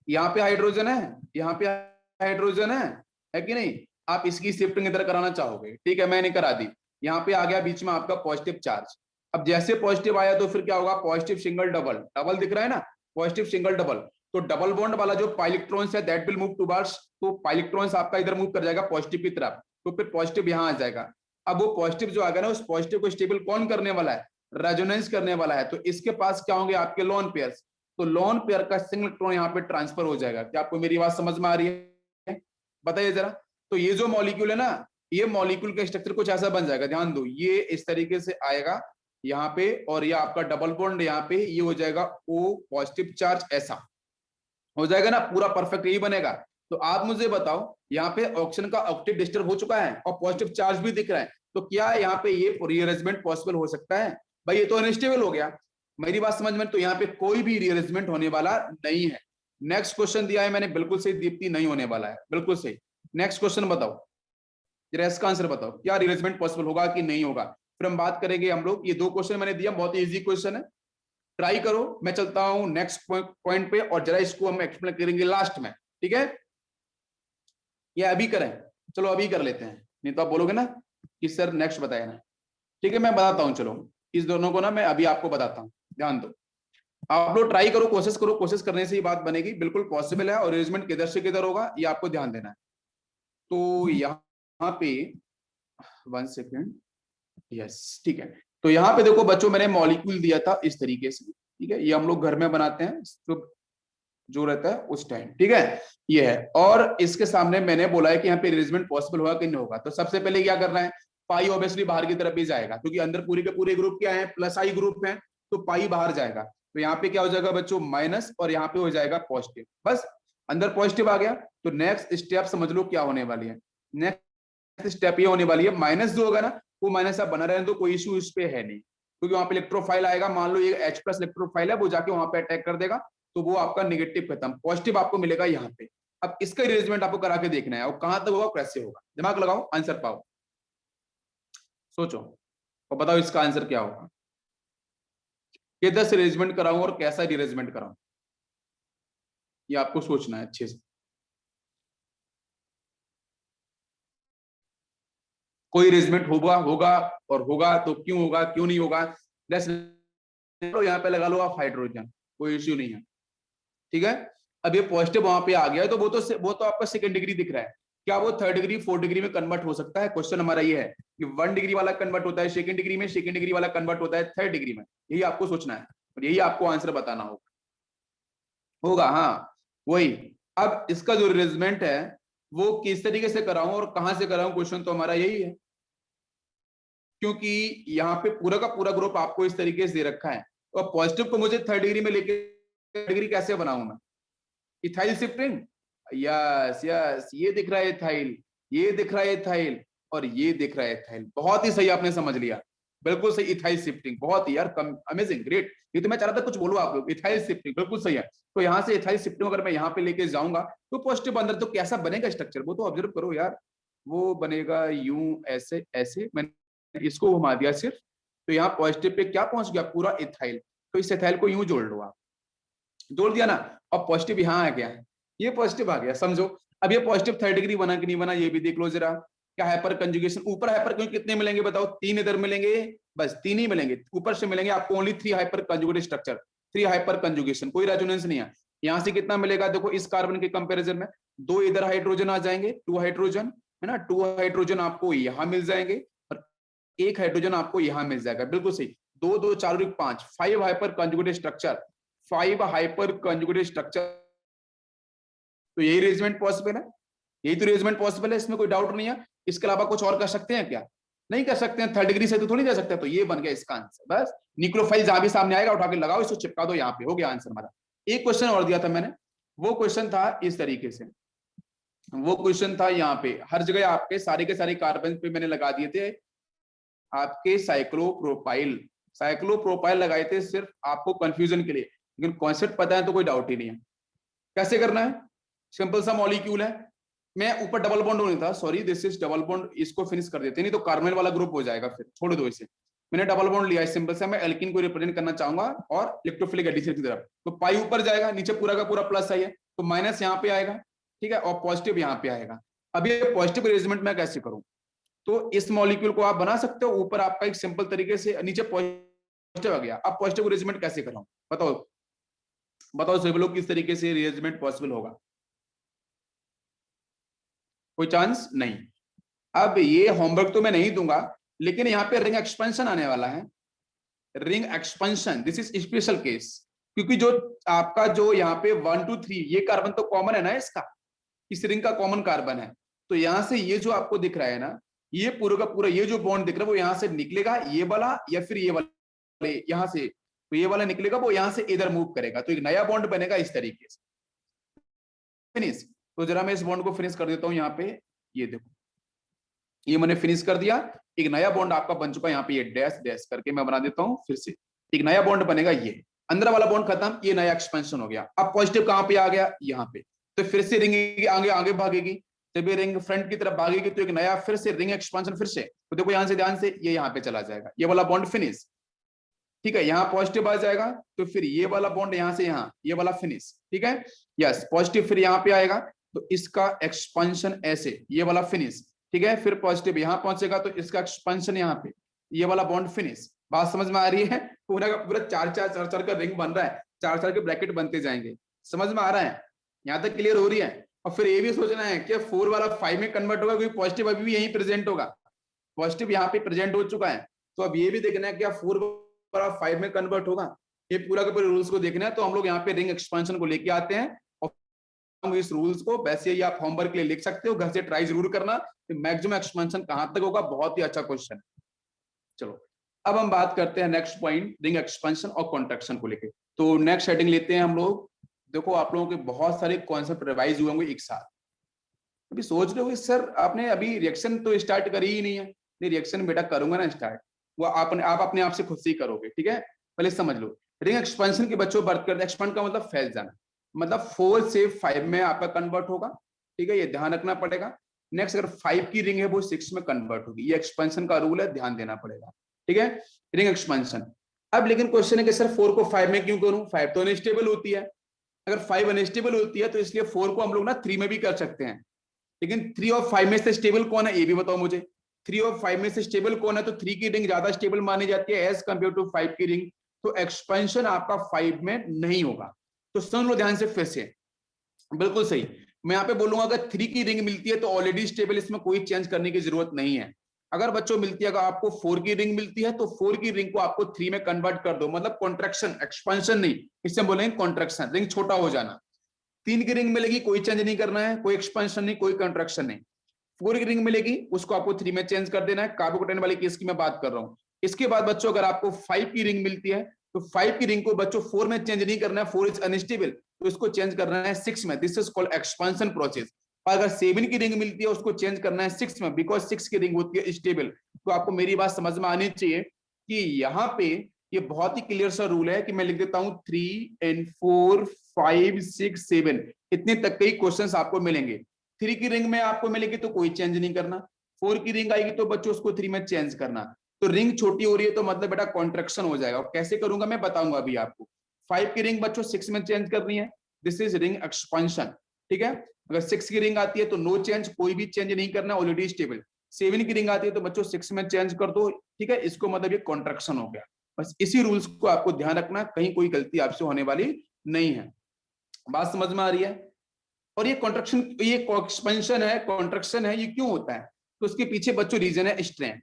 यहाँ पे हाइड्रोजन है, यहाँ पे हाइड्रोजन है कि नहीं, आप इसकी शिफ्टिंग इधर कराना चाहोगे, ठीक है, मैंने करा दी। यहाँ पे आ गया बीच में आपका पॉजिटिव चार्ज, अब जैसे पॉजिटिव आया तो फिर क्या होगा, पॉजिटिव सिंगल डबल, डबल दिख रहा है ना, पॉजिटिव सिंगल डबल, तो डबल बॉन्ड वाला जो पाइलेक्ट्रॉन्स है दैट विल मूव टुवर्ड्स, तो पाइलेक्ट्रॉन्स आपका इधर मूव कर जाएगा पॉजिटिव की तरफ, तो फिर पॉजिटिव यहाँ आ जाएगा। अब वो पॉजिटिव जो आ गया ना, उस पॉजिटिव को स्टेबल कौन करने वाला है, रेजोनेंस करने वाला है, तो इसके पास क्या होंगे आपके लोन पेयर्स, तो लोन पेयर का सिंगल इलेक्ट्रॉन यहाँ पे ट्रांसफर हो जाएगा। क्या आपको मेरी बात समझ में आ रही है, बताइए जरा। तो ये जो मॉलिक्यूल है ना, ये मॉलिक्यूल का स्ट्रक्चर कुछ ऐसा बन जाएगा, ध्यान दो, ये इस तरीके से आएगा यहाँ पे, और ये आपका डबल बॉन्ड यहाँ पे, ये हो जाएगा O पॉजिटिव चार्ज, ऐसा हो जाएगा ना, पूरा परफेक्ट यही बनेगा। तो आप मुझे बताओ, यहाँ पे ऑक्सीजन का ऑक्टेट डिस्टर्ब हो चुका है और पॉजिटिव चार्ज भी दिख रहा है, तो क्या यहाँ पे ये रीअरेंजमेंट पॉसिबल हो सकता है, भाई ये तो अनस्टेबल हो गया, मेरी बात समझ में, तो यहाँ पे कोई भी रीअरेंजमेंट होने वाला नहीं है। नेक्स्ट क्वेश्चन दिया है मैंने, बिल्कुल सही दीप्ति, नहीं होने वाला है, बिल्कुल सही। नेक्स्ट क्वेश्चन बताओ जरा, इसका आंसर बताओ, क्या रीअरेंजमेंट पॉसिबल होगा कि नहीं होगा, फिर हम बात करेंगे हम लोग। ये 2 क्वेश्चन मैंने दिया, बहुत इजी क्वेश्चन है, ट्राई करो। मैं चलता हूं नेक्स्ट पॉइंट पे, और जरा इसको हम एक्सप्लेन करेंगे लास्ट में, ठीक है, ये अभी करें, चलो अभी कर लेते हैं, नहीं तो आप बोलोगे ना कि सर नेक्स्ट बताया ना, ठीक है मैं बताता हूं, चलो इस दोनों को ना मैं अभी आपको बताता हूं, ध्यान दो, आप लोग ट्राई करो, कोशिश करो, कोशिश करने से ही बात बनेगी, बिल्कुल पॉसिबल है, और अरेंजमेंट किधर से किधर होगा ये आपको ध्यान देना है। तो यहाँ पे 1 सेकेंड, यस ठीक है, तो यहाँ पे देखो बच्चों, मैंने मॉलिक्यूल दिया था इस तरीके से, ठीक है, ये हम लोग घर में बनाते हैं तो जो रहता है उस टाइम, ठीक है, ये है, और इसके सामने मैंने बोला है कि यहाँ पे अरेंजमेंट पॉसिबल होगा कि नहीं होगा। तो सबसे पहले क्या करना है, पाई ऑब्वियसली बाहर की तरफ ही जाएगा, क्योंकि अंदर पूरे के पूरे ग्रुप क्या है, प्लस आई ग्रुप है, तो पाई बाहर जाएगा, तो यहाँ पे क्या हो जाएगा बच्चों, माइनस, और यहाँ पे हो जाएगा पॉजिटिव, बस अंदर पॉजिटिव आ गया। तो नेक्स्ट स्टेप समझ लो क्या होने वाली है, नेक्स्ट स्टेप ये होने वाली है, माइनस जो होगा ना, वो माइनस आप बना रहे हैं तो कोई इश्यू इस पे है नहीं, क्योंकि वहां पे इलेक्ट्रोफाइल आएगा, मान लो ये H प्लस इलेक्ट्रोफाइल है, वो जाके वहां पे अटैक कर देगा, तो वो आपका नेगेटिव खत्म, पॉजिटिव आपको मिलेगा यहाँ पे। अब इसका अरेंजमेंट आपको करा के देखना है, और कहां तक होगा, कैसे होगा, दिमाग लगाओ, आंसर पाओ, सोचो और बताओ इसका आंसर क्या होगा, किधर से अरेंजमेंट कराऊं और कैसा अरेंजमेंट कराऊं, ये आपको सोचना है अच्छे से। कोई अरेंजमेंट होगा होगा, और होगा तो क्यों होगा, क्यों नहीं होगा, यहाँ पे लगा लो आप हाइड्रोजन, कोई इश्यू नहीं है, ठीक है। अब ये पॉजिटिव वहां पे आ गया है, तो वो तो आपका सेकंड डिग्री दिख रहा है, क्या वो थर्ड डिग्री फोर्थ डिग्री में कन्वर्ट हो सकता है, क्वेश्चन हमारा ये है कि 1 डिग्री वाला कन्वर्ट होता है सेकंड डिग्री में, सेकंड डिग्री वाला कन्वर्ट होता है थर्ड डिग्री में, यही आपको सोचना है और यही आपको आंसर बताना होगा, हाँ वही। अब इसका जो अरेंजमेंट है वो किस तरीके से कराऊं और कहां से कराऊं, क्वेश्चन तो हमारा यही है, क्योंकि यहाँ पे पूरा का पूरा ग्रुप आपको इस तरीके से दे रखा है, और पॉजिटिव को मुझे थर्ड डिग्री में लेके डिग्री कैसे बनाऊं मैं, इथाइल शिफ्टिंग, यस यस, ये दिख रहा है इथाइल, ये दिख रहा है इथाइल, और ये दिख रहा है इथाइल, बहुत ही सही आपने समझ लिया, बिल्कुल सही, इथाइल शिफ्टिंग, बहुत ही यार अमेजिंग, ग्रेट, ये तो मैं चाह रहा था कुछ बोलो आप लोग, इथाइल शिफ्टिंग बिल्कुल सही है। तो यहाँ से इथाइल शिफ्टिंग अगर मैं यहाँ पे लेके जाऊंगा तो पॉजिटिव अंदर, तो कैसा बनेगा स्ट्रक्चर, वो तो ऑब्जर्व करो यार, वो बनेगा यूं, ऐसे ऐसे, मैंने इसको घुमा दिया सिर्फ, तो यहाँ पॉजिटिव पे क्या पहुंच गया, पूरा इथाइल। तो इस इथाइल को यूं जोड़ लो आप, जोड़ दिया ना, अब पॉजिटिव यहाँ आ गया, ये पॉजिटिव आ गया, समझो। अब ये पॉजिटिव थर्ड डिग्री बना कि नहीं बना, ये भी देख लो जरा। क्या हाइपर कंजुगेशन, ऊपर हाइपर कंजुगेशन कितने मिलेंगे बताओ, 3 इधर मिलेंगे, बस 3 ही मिलेंगे, ऊपर से मिलेंगे आपको only 3 hyper conjugated structure, 3 hyper conjugation, कोई रेजोनेंस नहीं है। यहाँ से कितना मिलेगा, देखो इस कार्बन के कंपैरिजन में 2 इधर हाइड्रोजन आ जाएंगे, 2 हाइड्रोजन है ना, 2 हाइड्रोजन आपको यहाँ मिल जाएंगे और 1 हाइड्रोजन आपको यहाँ मिल जाएगा, बिल्कुल सही। 2 2 4 और 5, 5 hyper conjugated structure, 5 hyper conjugated structure. तो यही अरेंजमेंट पॉसिबल है, यही तो अरेंजमेंट पॉसिबल है, इसमें कोई डाउट नहीं है। इसके अलावा कुछ और कर सकते हैं क्या, नहीं कर सकते हैं, थर्ड डिग्री से तो थोड़ी जा सकते हैं। तो ये बन गया इसका आंसर, बस न्यूक्लियोफाइल जहां भी सामने आएगा उठा के लगाओ, इसको चिपका दो, यहाँ पे हो गया आंसर हमारा। एक क्वेश्चन और दिया था मैंने, वो क्वेश्चन था इस तरीके से, वो क्वेश्चन था यहाँ पे, हर जगह आपके सारे के सारे कार्बन पे मैंने लगा दिए थे आपके साइक्लोप्रोपाइल, साइक्लोप्रोपाइल लगाए थे सिर्फ आपको कंफ्यूजन के लिए, लेकिन कॉन्सेप्ट पता है तो कोई डाउट ही नहीं है। कैसे करना है, सिंपल सा मॉलिक्यूल है, मैं ऊपर डबल बॉन्ड होने था, sorry this is double bond, इसको फिनिश कर देते, नहीं तो कार्बोनिल वाला ग्रुप हो जाएगा, फिर छोड़ दो इसे। मैंने डबल बॉन्ड लिया है सिंपल सा, मैं एल्कीन को रिप्रेजेंट करना चाहूंगा और इलेक्ट्रोफिलिक एडिशन की तरफ, तो पाई ऊपर जाएगा, नीचे पूरा का पूरा प्लस है, तो माइनस यहाँ पे आएगा, ठीक है, और पॉजिटिव यहाँ पे आएगा। अब ये पॉजिटिव अरेंजमेंट मैं कैसे करूं, तो इस मॉलिक्यूल को आप बना सकते हो, ऊपर आपका एक सिंपल तरीके से, नीचे पॉजिटिव आ गया, अब पॉजिटिव अरेंजमेंट कैसे कराऊं, बताओ बताओ सभी लोग, किस तरीके से अरेंजमेंट पॉसिबल होगा, कोई चांस नहीं। अब ये होमवर्क तो मैं नहीं दूंगा, लेकिन यहाँ पे रिंग एक्सपेंशन आने वाला है, ring expansion, this is special case, क्योंकि जो आपका जो यहाँ पे 1 2 3 ये कार्बन तो कॉमन है ना इसका, इस रिंग का कॉमन कार्बन है, तो यहाँ से ये जो आपको दिख रहा है ना, ये पूरा का पूरा ये जो बॉन्ड दिख रहा है वो यहाँ से निकलेगा, ये वाला या फिर ये वाला यहाँ से, तो ये वाला निकलेगा, वो यहाँ से इधर मूव करेगा, तो एक नया बॉन्ड बनेगा इस तरीके से, फिनिश। तो जरा मैं इस बॉन्ड को फिनिश कर देता हूँ यहाँ पे, ये देखो ये मैंने फिनिश कर दिया, एक नया बॉन्ड आपका बन चुका है, यहाँ पे ये डैश डैश करके मैं बना देता हूँ, फिर से एक नया बॉन्ड बनेगा, ये अंदर वाला बॉन्ड खत्म, ये नया एक्सपेंशन हो गया। अब पॉजिटिव कहाँ पे आ गया, यहाँ पे, तो फिर से रिंग आगे आगे भागेगी, जब ये रिंग फ्रंट की तरफ भागेगी तो एक नया फिर से रिंग एक्सपेंशन, फिर से, तो देखो यहाँ से ध्यान से ये यहाँ पे चला जाएगा, ये वाला बॉन्ड फिनिश, ठीक है, यहाँ पॉजिटिव आ जाएगा, तो फिर ये वाला बॉन्ड यहाँ से यहाँ, ये वाला फिनिश, ठीक है, यस पॉजिटिव फिर यहाँ पे आएगा, तो इसका एक्सपेंशन ऐसे, ये वाला फिनिश, ठीक है, फिर पॉजिटिव यहाँ पहुंचेगा तो इसका एक्सपेंशन यहाँ पे, ये वाला बॉन्ड फिनिश। बात समझ में आ रही है, पूरा का पूरा 4 का रिंग बन रहा है, 4 के ब्रैकेट बनते जाएंगे, समझ में आ रहा है, यहाँ तक क्लियर हो रही है। और फिर ये भी सोचना है कि 4 वाला 5 में कन्वर्ट होगा, क्योंकि पॉजिटिव अभी भी यहीं प्रेजेंट होगा, पॉजिटिव यहाँ पे प्रेजेंट हो चुका है, तो अब ये भी देखना है क्या 4 वाला 5 में कन्वर्ट होगा, ये पूरा के पूरे रूल्स को देखना है। तो हम लोग यहाँ पे रिंग एक्सपेंशन को लेके आते हैं, इस रूल्स को वैसे ही आप होमवर्क के लिए लिख सकते हो, घर से ट्राई जरूर करना, मैक्सिमम एक्सपेंशन कहां तक होगा, बहुत ही अच्छा क्वेश्चन है। चलो अब हम बात करते हैं नेक्स्ट पॉइंट, रिंग एक्सपेंशन और कॉन्ट्रैक्शन को लेके। तो नेक्स्ट हेडिंग लेते हैं हम लोग, देखो आप लोगों के बहुत सारे कॉन्सेप्ट रिवाइज हुए होंगे एक साथ, अभी सोच रहे हो सर आपने अभी रिएक्शन तो स्टार्ट करी ही नहीं है, नहीं रिएक्शन बेटा करूंगा ना स्टार्ट, वो आप अपने आप से खुद से ही करोगे, ठीक है, पहले समझ लो। रिंग एक्सपेंशन के बच्चों बात करते हैं, एक्सपेंड का मतलब फैल जाना, मतलब 4 से 5 में आपका कन्वर्ट होगा, ठीक है, ये ध्यान रखना पड़ेगा। नेक्स्ट अगर 5 की रिंग है वो 6 में कन्वर्ट होगी, ये एक्सपेंशन का रूल है, ध्यान देना पड़ेगा, ठीक है, रिंग एक्सपेंशन। अब लेकिन क्वेश्चन है कि सर 4 को 5 में क्यों करूं, 5 तो अनस्टेबल होती है, अगर 5 अनस्टेबल होती है तो इसलिए 4 को हम लोग ना 3 में भी कर सकते हैं, लेकिन 3 और 5 में से स्टेबल कौन है ये भी बताओ मुझे, 3 और 5 में से स्टेबल कौन है, तो 3 की रिंग ज्यादा स्टेबल मानी जाती है एज कंपेयर टू 5 की रिंग, तो एक्सपेंशन आपका 5 में नहीं होगा। तो सुन लो ध्यान से फिर से, बिल्कुल सही, मैं यहाँ पे बोलूंगा अगर 3 की रिंग मिलती है तो ऑलरेडी स्टेबल, इसमें कोई चेंज करने की जरूरत नहीं है। अगर बच्चों मिलती है, अगर आपको 4 की रिंग मिलती है तो 4 की रिंग को आपको 3 में कन्वर्ट कर दो, मतलब कॉन्ट्रैक्शन, एक्सपेंशन नहीं, इससे हम बोलेंगे कॉन्ट्रैक्शन, रिंग छोटा हो जाना। 3 की रिंग मिलेगी, कोई चेंज नहीं करना है, कोई एक्सपेंशन नहीं, कोई कॉन्ट्रैक्शन नहीं। 4 की रिंग मिलेगी, उसको आपको 3 में चेंज कर देना है, कार्बोकेटाइन वाले केस की मैं बात कर रहा हूं। इसके बाद बच्चों अगर आपको 5 की रिंग मिलती है तो 5 की रिंग को बच्चों 4 में चेंज नहीं करना है, 4 इज अनस्टेबल, तो इसको चेंज करना है 6 में, this is called expansion process. और अगर 7 की रिंग मिलती है उसको चेंज करना है 6 में, बिकॉज 6 की रिंग होती है स्टेबल। तो आपको मेरी बात समझ में आनी चाहिए कि यहाँ पे ये बहुत ही क्लियर सा रूल है कि मैं लिख देता हूं 3 and 4 5 6 7 इतने तक के ही क्वेश्चंस आपको मिलेंगे। 3 की रिंग में आपको मिलेगी तो कोई चेंज नहीं करना, 4 की रिंग आएगी तो बच्चों उसको 3 में चेंज करना। तो रिंग छोटी हो रही है तो मतलब बेटा कॉन्ट्रैक्शन हो जाएगा। और कैसे करूंगा मैं बताऊंगा अभी आपको। 5 की रिंग बच्चों 6 में चेंज करनी है, दिस इज रिंग एक्सपेंशन, ठीक है। अगर 6 की रिंग आती है तो नो चेंज, कोई भी चेंज नहीं करना, ऑलरेडी स्टेबल। 7 की रिंग आती है तो बच्चों 6 में चेंज कर दो, ठीक है, इसको मतलब ये कॉन्ट्रैक्शन हो गया। बस इसी रूल्स को आपको ध्यान रखना, कहीं कोई गलती आपसे होने वाली नहीं है। बात समझ में आ रही है। और ये कॉन्ट्रैक्शन, ये एक्सपेंशन है, कॉन्ट्रैक्शन है, ये क्यों होता है? तो उसके पीछे बच्चों रीजन है स्ट्रेन।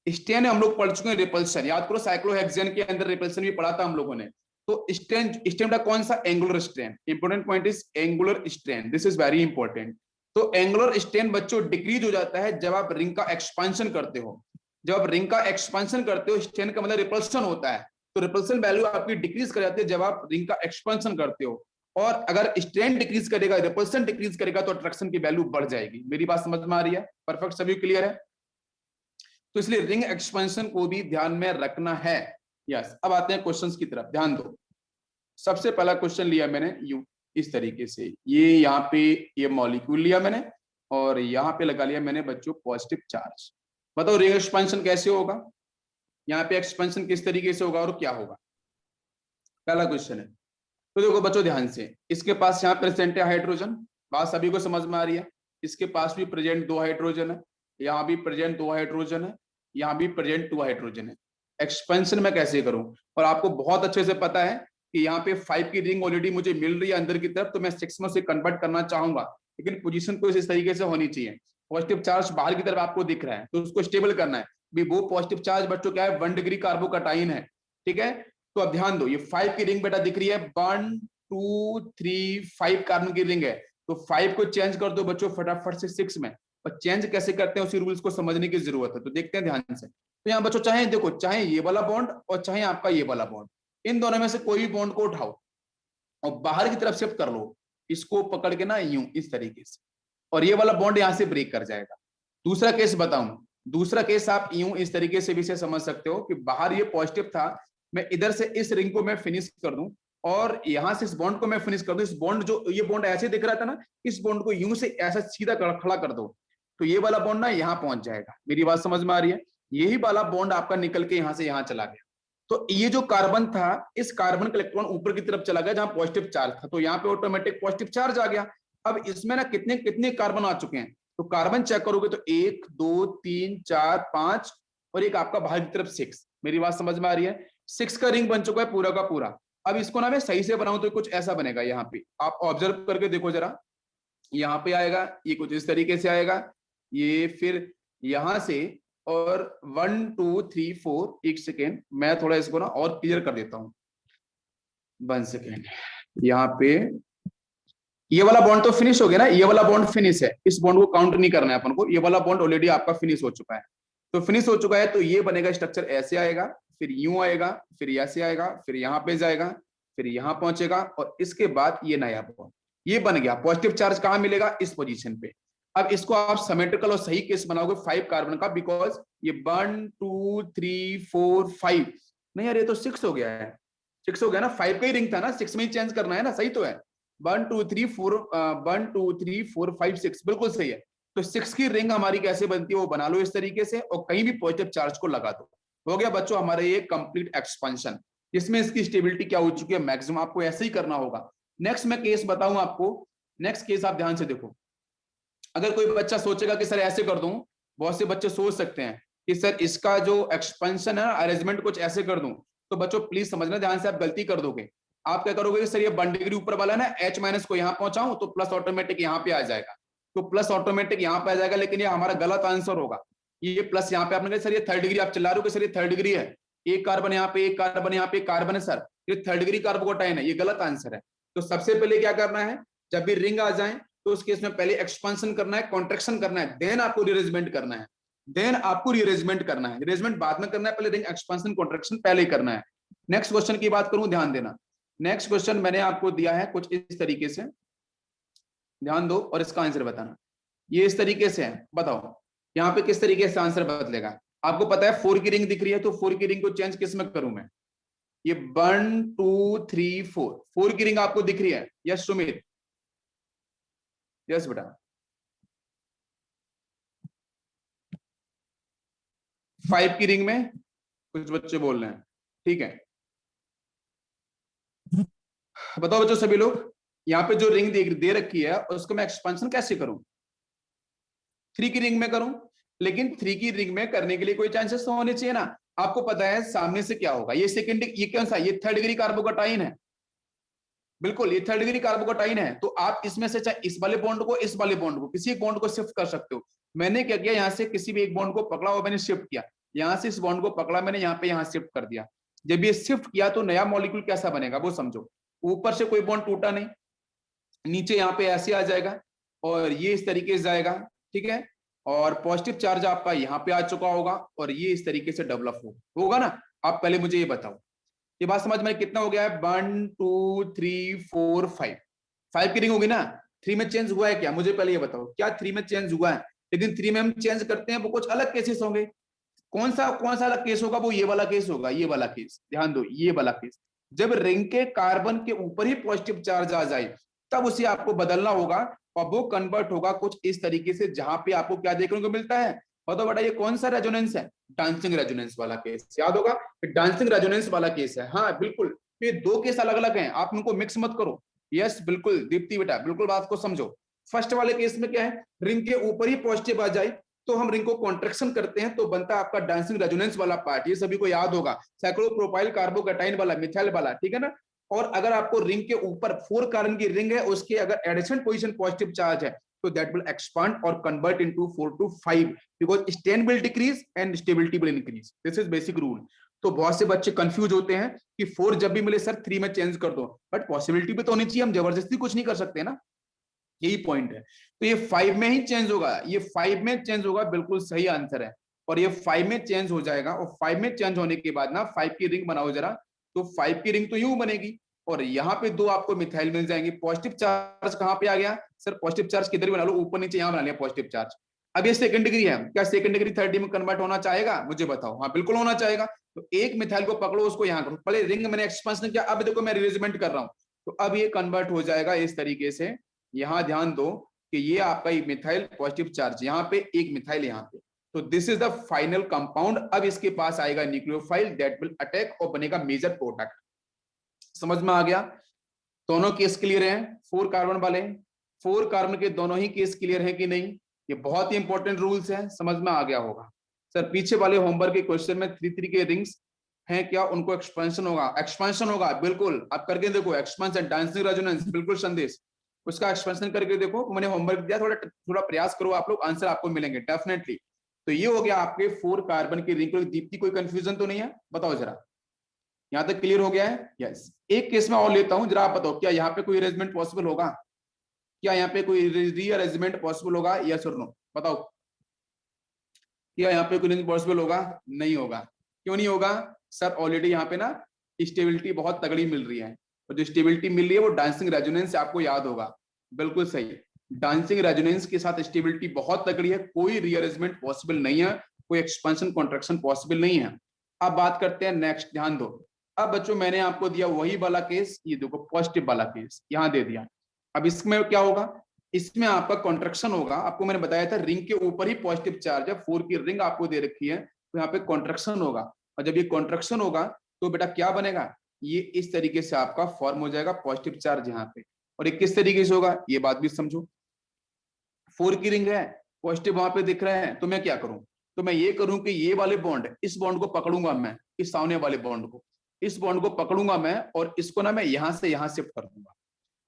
स्ट्रेन हम लोग पढ़ चुके हैं, रिपल्शन याद करो, साइक्लोहेक्सेन के अंदर रिपल्शन भी पढ़ा था हम लोगों ने। तो स्ट्रेन, स्ट्रेन का कौन सा? Angular strain. Important point is angular strain, this is very important. तो एंगुलर स्ट्रेन बच्चों डिक्रीज हो जाता है जब आप रिंग का एक्सपेंशन करते हो। जब आप रिंग का एक्सपेंशन करते हो, स्ट्रेन का मतलब रिपल्शन होता है, तो रिपल्शन वैल्यू आपकी डिक्रीज कर जाती है जब आप रिंग का एक्सपेंशन करते हो। और अगर स्ट्रेन डिक्रीज करेगा, रिपल्शन डिक्रीज करेगा, तो अट्रैक्शन की वैल्यू बढ़ जाएगी। मेरी बात समझ में आ रही है? परफेक्ट, सभी क्लियर है? तो इसलिए रिंग एक्सपेंशन को भी ध्यान में रखना है। यस, अब आते हैं क्वेश्चंस की तरफ, ध्यान दो। सबसे पहला क्वेश्चन लिया मैंने यू इस तरीके से, ये यहाँ पे ये मॉलिक्यूल लिया मैंने और यहाँ पे लगा लिया मैंने बच्चों पॉजिटिव चार्ज। बताओ रिंग एक्सपेंशन कैसे होगा, यहाँ पे एक्सपेंशन किस तरीके से होगा और क्या होगा? पहला क्वेश्चन है। तो देखो बच्चों ध्यान से, इसके पास यहाँ प्रेजेंट है हाइड्रोजन, बात सभी को समझ में आ रही है। इसके पास भी प्रेजेंट 2 हाइड्रोजन है, यहाँ भी प्रेजेंट 2 हाइड्रोजन है, यहाँ भी प्रेजेंट 2 हाइड्रोजन है। एक्सपेंशन में कैसे करूं? और आपको बहुत अच्छे से पता है कि यहाँ पे 5 की रिंग ऑलरेडी मुझे मिल रही है अंदर की तरफ, तो मैं 6 में से कन्वर्ट करना चाहूंगा, लेकिन पोजीशन को इस तरीके से होनी चाहिए। पॉजिटिव चार्ज बाहर की तरफ आपको दिख रहा है तो उसको स्टेबल करना है। वो पॉजिटिव चार्ज बच्चों क्या है? 1 डिग्री कार्बोकटाइन है, ठीक है। तो अब ध्यान दो, ये 5 की रिंग बेटा दिख रही है, 1 2 3 5 कार्बन की रिंग है। तो 5 को चेंज कर दो बच्चों फटाफट से 6 में। और चेंज कैसे करते हैं उसी रूल्स को समझने की जरूरत है, तो देखते हैं ध्यान से। तो यहाँ बच्चों चाहे देखो, चाहे ये वाला बॉन्ड और चाहे आपका ये वाला बॉन्ड, इन दोनों में से कोई भी बॉन्ड को उठाओ और बाहर की तरफ शिफ्ट कर लो, इसको पकड़ के ना यूं इस तरीके से, और ये वाला बॉन्ड यहां से ब्रेक कर जाएगा। दूसरा केस बताऊं, दूसरा केस आप यूं इस तरीके से भी इसे समझ सकते हो कि बाहर ये पॉजिटिव था, मैं इधर से इस रिंग को मैं फिनिश कर दूं और यहां से इस बॉन्ड को मैं फिनिश कर दूं। इस बॉन्ड, जो ये बॉन्ड ऐसे दिख रहा था ना, इस बॉन्ड को यूं से ऐसा सीधा खड़ा कर दो, तो ये वाला बॉन्ड ना यहां पहुंच जाएगा। मेरी बात समझ में आ रही है? यही वाला बॉन्ड आपका निकल के यहां से यहां चला गया। तो ये जो कार्बन था, इस कार्बन का इलेक्ट्रॉन ऊपर की तरफ चला गया जहां पॉजिटिव चार्ज था, तो यहाँ पे ऑटोमेटिक पॉजिटिव चार्ज आ गया। अब इसमें ना कितने कितने कार्बन आ चुके हैं, तो कार्बन चेक करोगे तो 1 2 3 4 5 और एक आपका बाहर की तरफ 6। मेरी बात समझ में आ रही है? 6 का रिंग बन चुका है पूरा का पूरा। अब इसको ना मैं सही से बनाऊं तो कुछ ऐसा बनेगा, यहाँ पे आप ऑब्जर्व करके देखो जरा, यहाँ पे आएगा ये कुछ इस तरीके से आएगा, ये फिर यहां से, और 1 2 3 4, एक सेकेंड मैं थोड़ा इसको ना और क्लियर कर देता हूँ, 1 सेकेंड। यहाँ पे ये वाला बॉन्ड तो फिनिश हो गया ना, ये वाला बॉन्ड फिनिश है, इस बॉन्ड को काउंट नहीं करना है अपन को, ये वाला बॉन्ड ऑलरेडी आपका फिनिश हो चुका है। तो फिनिश हो चुका है तो ये बनेगा स्ट्रक्चर, ऐसे आएगा, फिर यूं आएगा, फिर ऐसे आएगा, फिर यहाँ पे जाएगा, फिर यहाँ पहुंचेगा, और इसके बाद ये नया बॉन्ड ये बन गया। पॉजिटिव चार्ज कहाँ मिलेगा? इस पोजीशन पे। अब इसको आप सिमेट्रिकल और सही केस बनाओगे 5 कार्बन का, बिकॉज ये 1 2 3 4 5, नहीं यार ये तो 6 हो गया है, 6 हो गया ना, 5 का ही रिंग था ना, 6 में ही चेंज करना है ना, सही तो है। 1 2 3 4 1 2 3 4 5 6 बिल्कुल सही है। तो 6 की रिंग हमारी कैसे बनती है वो बना लो इस तरीके से, और कहीं भी पॉजिटिव चार्ज को लगा दो। हो गया बच्चों हमारे ये कंप्लीट एक्सपेंशन, जिसमें इसकी स्टेबिलिटी क्या हो चुकी है मैक्सिमम। आपको ऐसे ही करना होगा। नेक्स्ट मैं केस बताऊं आपको, नेक्स्ट केस आप ध्यान से देखो। अगर कोई बच्चा सोचेगा कि सर ऐसे कर दूं, बहुत से बच्चे सोच सकते हैं कि सर इसका जो एक्सपेंशन है अरेंजमेंट कुछ ऐसे कर दूं, तो बच्चों प्लीज समझना ध्यान से, आप गलती कर दोगे। आप क्या करोगे कि सर ये 1 डिग्री ऊपर वाला ना, H माइनस को यहां पहुंचाऊं तो प्लस ऑटोमेटिक यहां पे आ जाएगा, तो प्लस ऑटोमेटिक यहां पे आ जाएगा, लेकिन ये हमारा गलत आंसर होगा। ये प्लस यहाँ पे आपने कहा सर ये 3rd डिग्री, आप चिल्ला रहे हो कि सर ये 3rd डिग्री है, एक कार्बन यहाँ पे, एक कार्बन यहाँ पे, एक कार्बन है सर, ये 3rd डिग्री कार्बोकटाइन है, ये गलत आंसर है। तो सबसे पहले क्या करना है, जब भी रिंग आ जाए तो उस केस में पहले एक्सपेंशन करना है, कॉन्ट्रैक्शन करना है, देन आपको रीअरेंजमेंट करना है, देन आपको रीअरेंजमेंट करना है। रीअरेंजमेंट बाद में करना है, पहले रिंग एक्सपेंशन कॉन्ट्रैक्शन पहले ही करना है। नेक्स्ट क्वेश्चन की बात करूं, ध्यान देना। नेक्स्ट क्वेश्चन मैंने आपको दिया है कुछ इस तरीके से, ध्यान दो और इसका आंसर बताना। ये इस तरीके से है, बताओ यहाँ पे किस तरीके से आंसर बदलेगा। आपको पता है 4 की रिंग दिख रही है, तो 4 की रिंग को चेंज किस में करूं मैं? ये 1 2 3 4 की रिंग आपको दिख रही है? यस सुमित, यस बेटा। 5 की रिंग में कुछ बच्चे बोल रहे हैं, ठीक है। बताओ बच्चों सभी लोग, यहाँ पे जो रिंग दे रखी है उसको मैं एक्सपेंशन कैसे करूं? 3 की रिंग में करूं, लेकिन 3 की रिंग में करने के लिए कोई चांसेस तो होने चाहिए ना। आपको पता है सामने से क्या होगा, ये सेकंड, ये कौन सा, ये थर्ड डिग्री कार्बोकटाइन है, बिल्कुल ये थर्ड डिग्री कार्बोकटाइन है। तो आप इसमें से चाहे इस वाले बॉन्ड को, इस वाले बॉन्ड को, किसी एक बॉन्ड को शिफ्ट कर सकते हो। मैंने क्या किया, यहाँ से किसी भी एक बॉन्ड को पकड़ा और मैंने शिफ्ट किया, यहाँ से इस बॉन्ड को पकड़ा मैंने, यहाँ पे यहाँ शिफ्ट कर दिया। जब ये शिफ्ट किया तो नया मॉलिक्यूल कैसा बनेगा वो समझो। ऊपर से कोई बॉन्ड टूटा नहीं, नीचे यहाँ पे ऐसे आ जाएगा और ये इस तरीके से जाएगा, ठीक है। और पॉजिटिव चार्ज आपका यहाँ पे आ चुका होगा और ये इस तरीके से डेवलप होगा ना। आप पहले मुझे ये बताओ, ये बात समझ में कितना हो गया है? 1 2 3 4 5, 5 की रिंग होगी ना। 3 में चेंज हुआ है क्या, मुझे पहले ये बताओ, क्या 3 में चेंज हुआ है? लेकिन 3 में हम चेंज करते हैं वो कुछ अलग केसेस होंगे। कौन सा अलग केस होगा? वो ये वाला केस होगा, ये वाला केस, ध्यान दो, ये वाला केस। जब रिंग के कार्बन के ऊपर ही पॉजिटिव चार्ज आ जाए तब उसे आपको बदलना होगा और वो कन्वर्ट होगा कुछ इस तरीके से, जहां पे आपको क्या देखने को मिलता है? बताओ बेटा, ये कौन सा रेजोनेंस है? डांसिंग रेजोनेंस वाला केस, याद होगा, डांसिंग रेजोनेंस वाला केस है। हाँ बिल्कुल, ये दो केस अलग अलग हैं, आप उनको मिक्स मत करो। यस बिल्कुल दीप्ति बेटा, बिल्कुल बात को समझो। फर्स्ट वाले केस में क्या है, रिंग के ऊपर ही पॉजिटिव आ जाए तो हम रिंग को कॉन्ट्रेक्शन करते हैं तो बनता है आपका डांसिंग रेजोनेंस वाला पार्ट, ये सभी को याद होगा, साइक्लोप्रोपाइल कार्बोकैटाइन वाला, मिथाइल वाला, ठीक है ना। और अगर आपको रिंग के ऊपर 4 कार्बन की रिंग है, उसके अगर एडिशन पोजीशन पॉजिटिव चार्ज है तो दैट विल एक्सपांड और convert into 4 to 5 because strain will decrease and stability will increase, this is basic rule. तो बहुत से बच्चे कंफ्यूज होते हैं कि 4 जब भी मिले सर 3 में चेंज कर दो, बट पॉसिबिलिटी भी तो होनी चाहिए, हम जबरदस्ती कुछ नहीं कर सकते ना, यही पॉइंट है। तो ये 5 में ही चेंज होगा, ये 5 में चेंज होगा, बिल्कुल सही आंसर है। और ये 5 में चेंज हो जाएगा और 5 में चेंज होने के बाद ना 5 की रिंग बनाओ जरा, तो 5 की रिंग तो यूं बनेगी और यहाँ पे 2 आपको मिथाइल मिल जाएंगे। पॉजिटिव चार्ज कहाँ पे आ गया सर? पॉजिटिव चार्ज किधर भी बना लो, ऊपर नीचे यहाँ बना लिया पॉजिटिव चार्ज। अब ये सेकंड डिग्री है, क्या सेकंड डिग्री थर्ड डिग्री में कन्वर्ट होना चाहेगा? मुझे बताओ। हाँ बिल्कुल होना चाहेगा। तो एक मिथाइल को पकड़ो, उसको यहाँ करो, पहले रिंग मैंने एक्सपेंशन किया, अब देखो मैं रिअरेंजमेंट कर रहा हूँ, तो अब ये कन्वर्ट हो जाएगा इस तरीके से। यहाँ ध्यान दो कि ये आपका एक मिथाइल पॉजिटिव चार्ज, यहाँ पे एक मिथाइल यहाँ पे, तो this is the final compound. अब इसके पास आएगा न्यूक्लियोफाइल दैट विल अटैक और बनेगा मेजर प्रोडक्ट। समझ में आ गया? दोनों केस क्लियर हैं 4 कार्बन वाले? 4 कार्बन के दोनों ही केस क्लियर है कि नहीं? ये बहुत ही इंपॉर्टेंट रूल्स है, समझ में आ गया होगा। सर पीछे वाले होमवर्क के क्वेश्चन में 3 के रिंग्स हैं क्या, उनको एक्सपेंशन होगा? एक्सपेंशन होगा बिल्कुल, आप करके देखो एक्सपेंशन, डांसिंग रेजोनेंस, बिल्कुल संदेश, उसका एक्सपेंशन करके देखो। मैंने होमवर्क दिया, थोड़ा थोड़ा प्रयास करो आप लोग, आंसर आपको मिलेंगे डेफिनेटली। तो ये हो गया आपके 4 कार्बन की रिंग। दीप्ति कोई कंफ्यूजन तो नहीं है? बताओ जरा, यहाँ तक क्लियर हो गया है? यस। एक केस में और लेता हूं, जरा आप बताओ क्या यहाँ पे कोई अरेंजमेंट पॉसिबल होगा? क्या यहाँ पे कोई रीअरेंजमेंट पॉसिबल होगा? यस और नो बताओ, क्या यहाँ पे कोई पॉसिबल होगा? नहीं होगा। क्यों नहीं होगा सर? ऑलरेडी यहाँ पे ना स्टेबिलिटी बहुत तगड़ी मिल रही है, और जो स्टेबिलिटी मिल रही है वो डांसिंग रेजोनेंस, आपको याद होगा, बिल्कुल सही। डांसिंग रेजोनेंस के साथ स्टेबिलिटी बहुत तगड़ी है, कोई रीअरेंजमेंट पॉसिबल नहीं है, कोई एक्सपेंशन कॉन्ट्रैक्शन पॉसिबल नहीं है। अब बात करते हैं नेक्स्ट, ध्यान दो। अब बच्चों मैंने आपको दिया वही वाला केस, ये देखो पॉजिटिव वाला केस यहाँ दे दिया। अब इसमें क्या होगा, इसमें आपका कॉन्ट्रैक्शन होगा। आपको मैंने बताया था रिंग के ऊपर ही पॉजिटिव चार्ज है, 4 की रिंग आपको दे रखी है, तो यहाँ पे कॉन्ट्रैक्शन होगा। और जब ये कॉन्ट्रैक्शन होगा तो बेटा क्या बनेगा, ये इस तरीके से आपका फॉर्म हो जाएगा पॉजिटिव चार्ज यहाँ पे। और ये किस तरीके से होगा ये बात भी समझो। 4 की रिंग है, पॉजिटिव वहां पे दिख रहे हैं, तो मैं क्या करूं, तो मैं ये करूं कि ये वाले बॉन्ड, इस बॉन्ड को पकड़ूंगा मैं, इस सामने वाले बॉन्ड को, इस बॉन्ड को पकड़ूंगा मैं और इसको ना मैं यहां से यहां शिफ्ट कर दूंगा।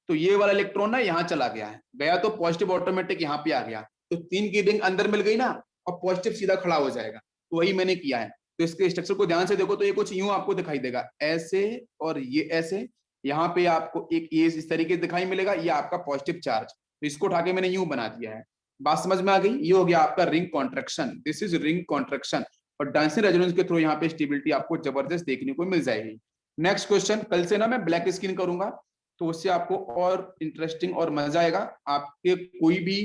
तो ये वाला इलेक्ट्रॉन ना यहाँ चला गया है, गया तो पॉजिटिव ऑटोमेटिक यहाँ पे आ गया, तो 3 की रिंग अंदर मिल गई ना, और पॉजिटिव सीधा खड़ा हो जाएगा। तो वही मैंने किया है। तो इसके स्ट्रक्चर को ध्यान से देखो तो ये कुछ यूं आपको दिखाई देगा, ऐसे और ये ऐसे। यहाँ पे आपको एक ये इस तरीके से दिखाई मिलेगा, ये आपका पॉजिटिव चार्ज, तो इसको उठा के मैंने यूं बना दिया है। बात समझ में आ गई? ये हो गया आपका ring contraction, this is ring contraction. और डांसिंग रेजोनेंस के थ्रू यहाँ पे स्टेबिलिटी आपको जबरदस्त देखने को मिल जाएगी। नेक्स्ट क्वेश्चन, कल से ना मैं ब्लैक स्क्रीन करूंगा, तो उससे आपको और इंटरेस्टिंग और मजा आएगा। आपके कोई भी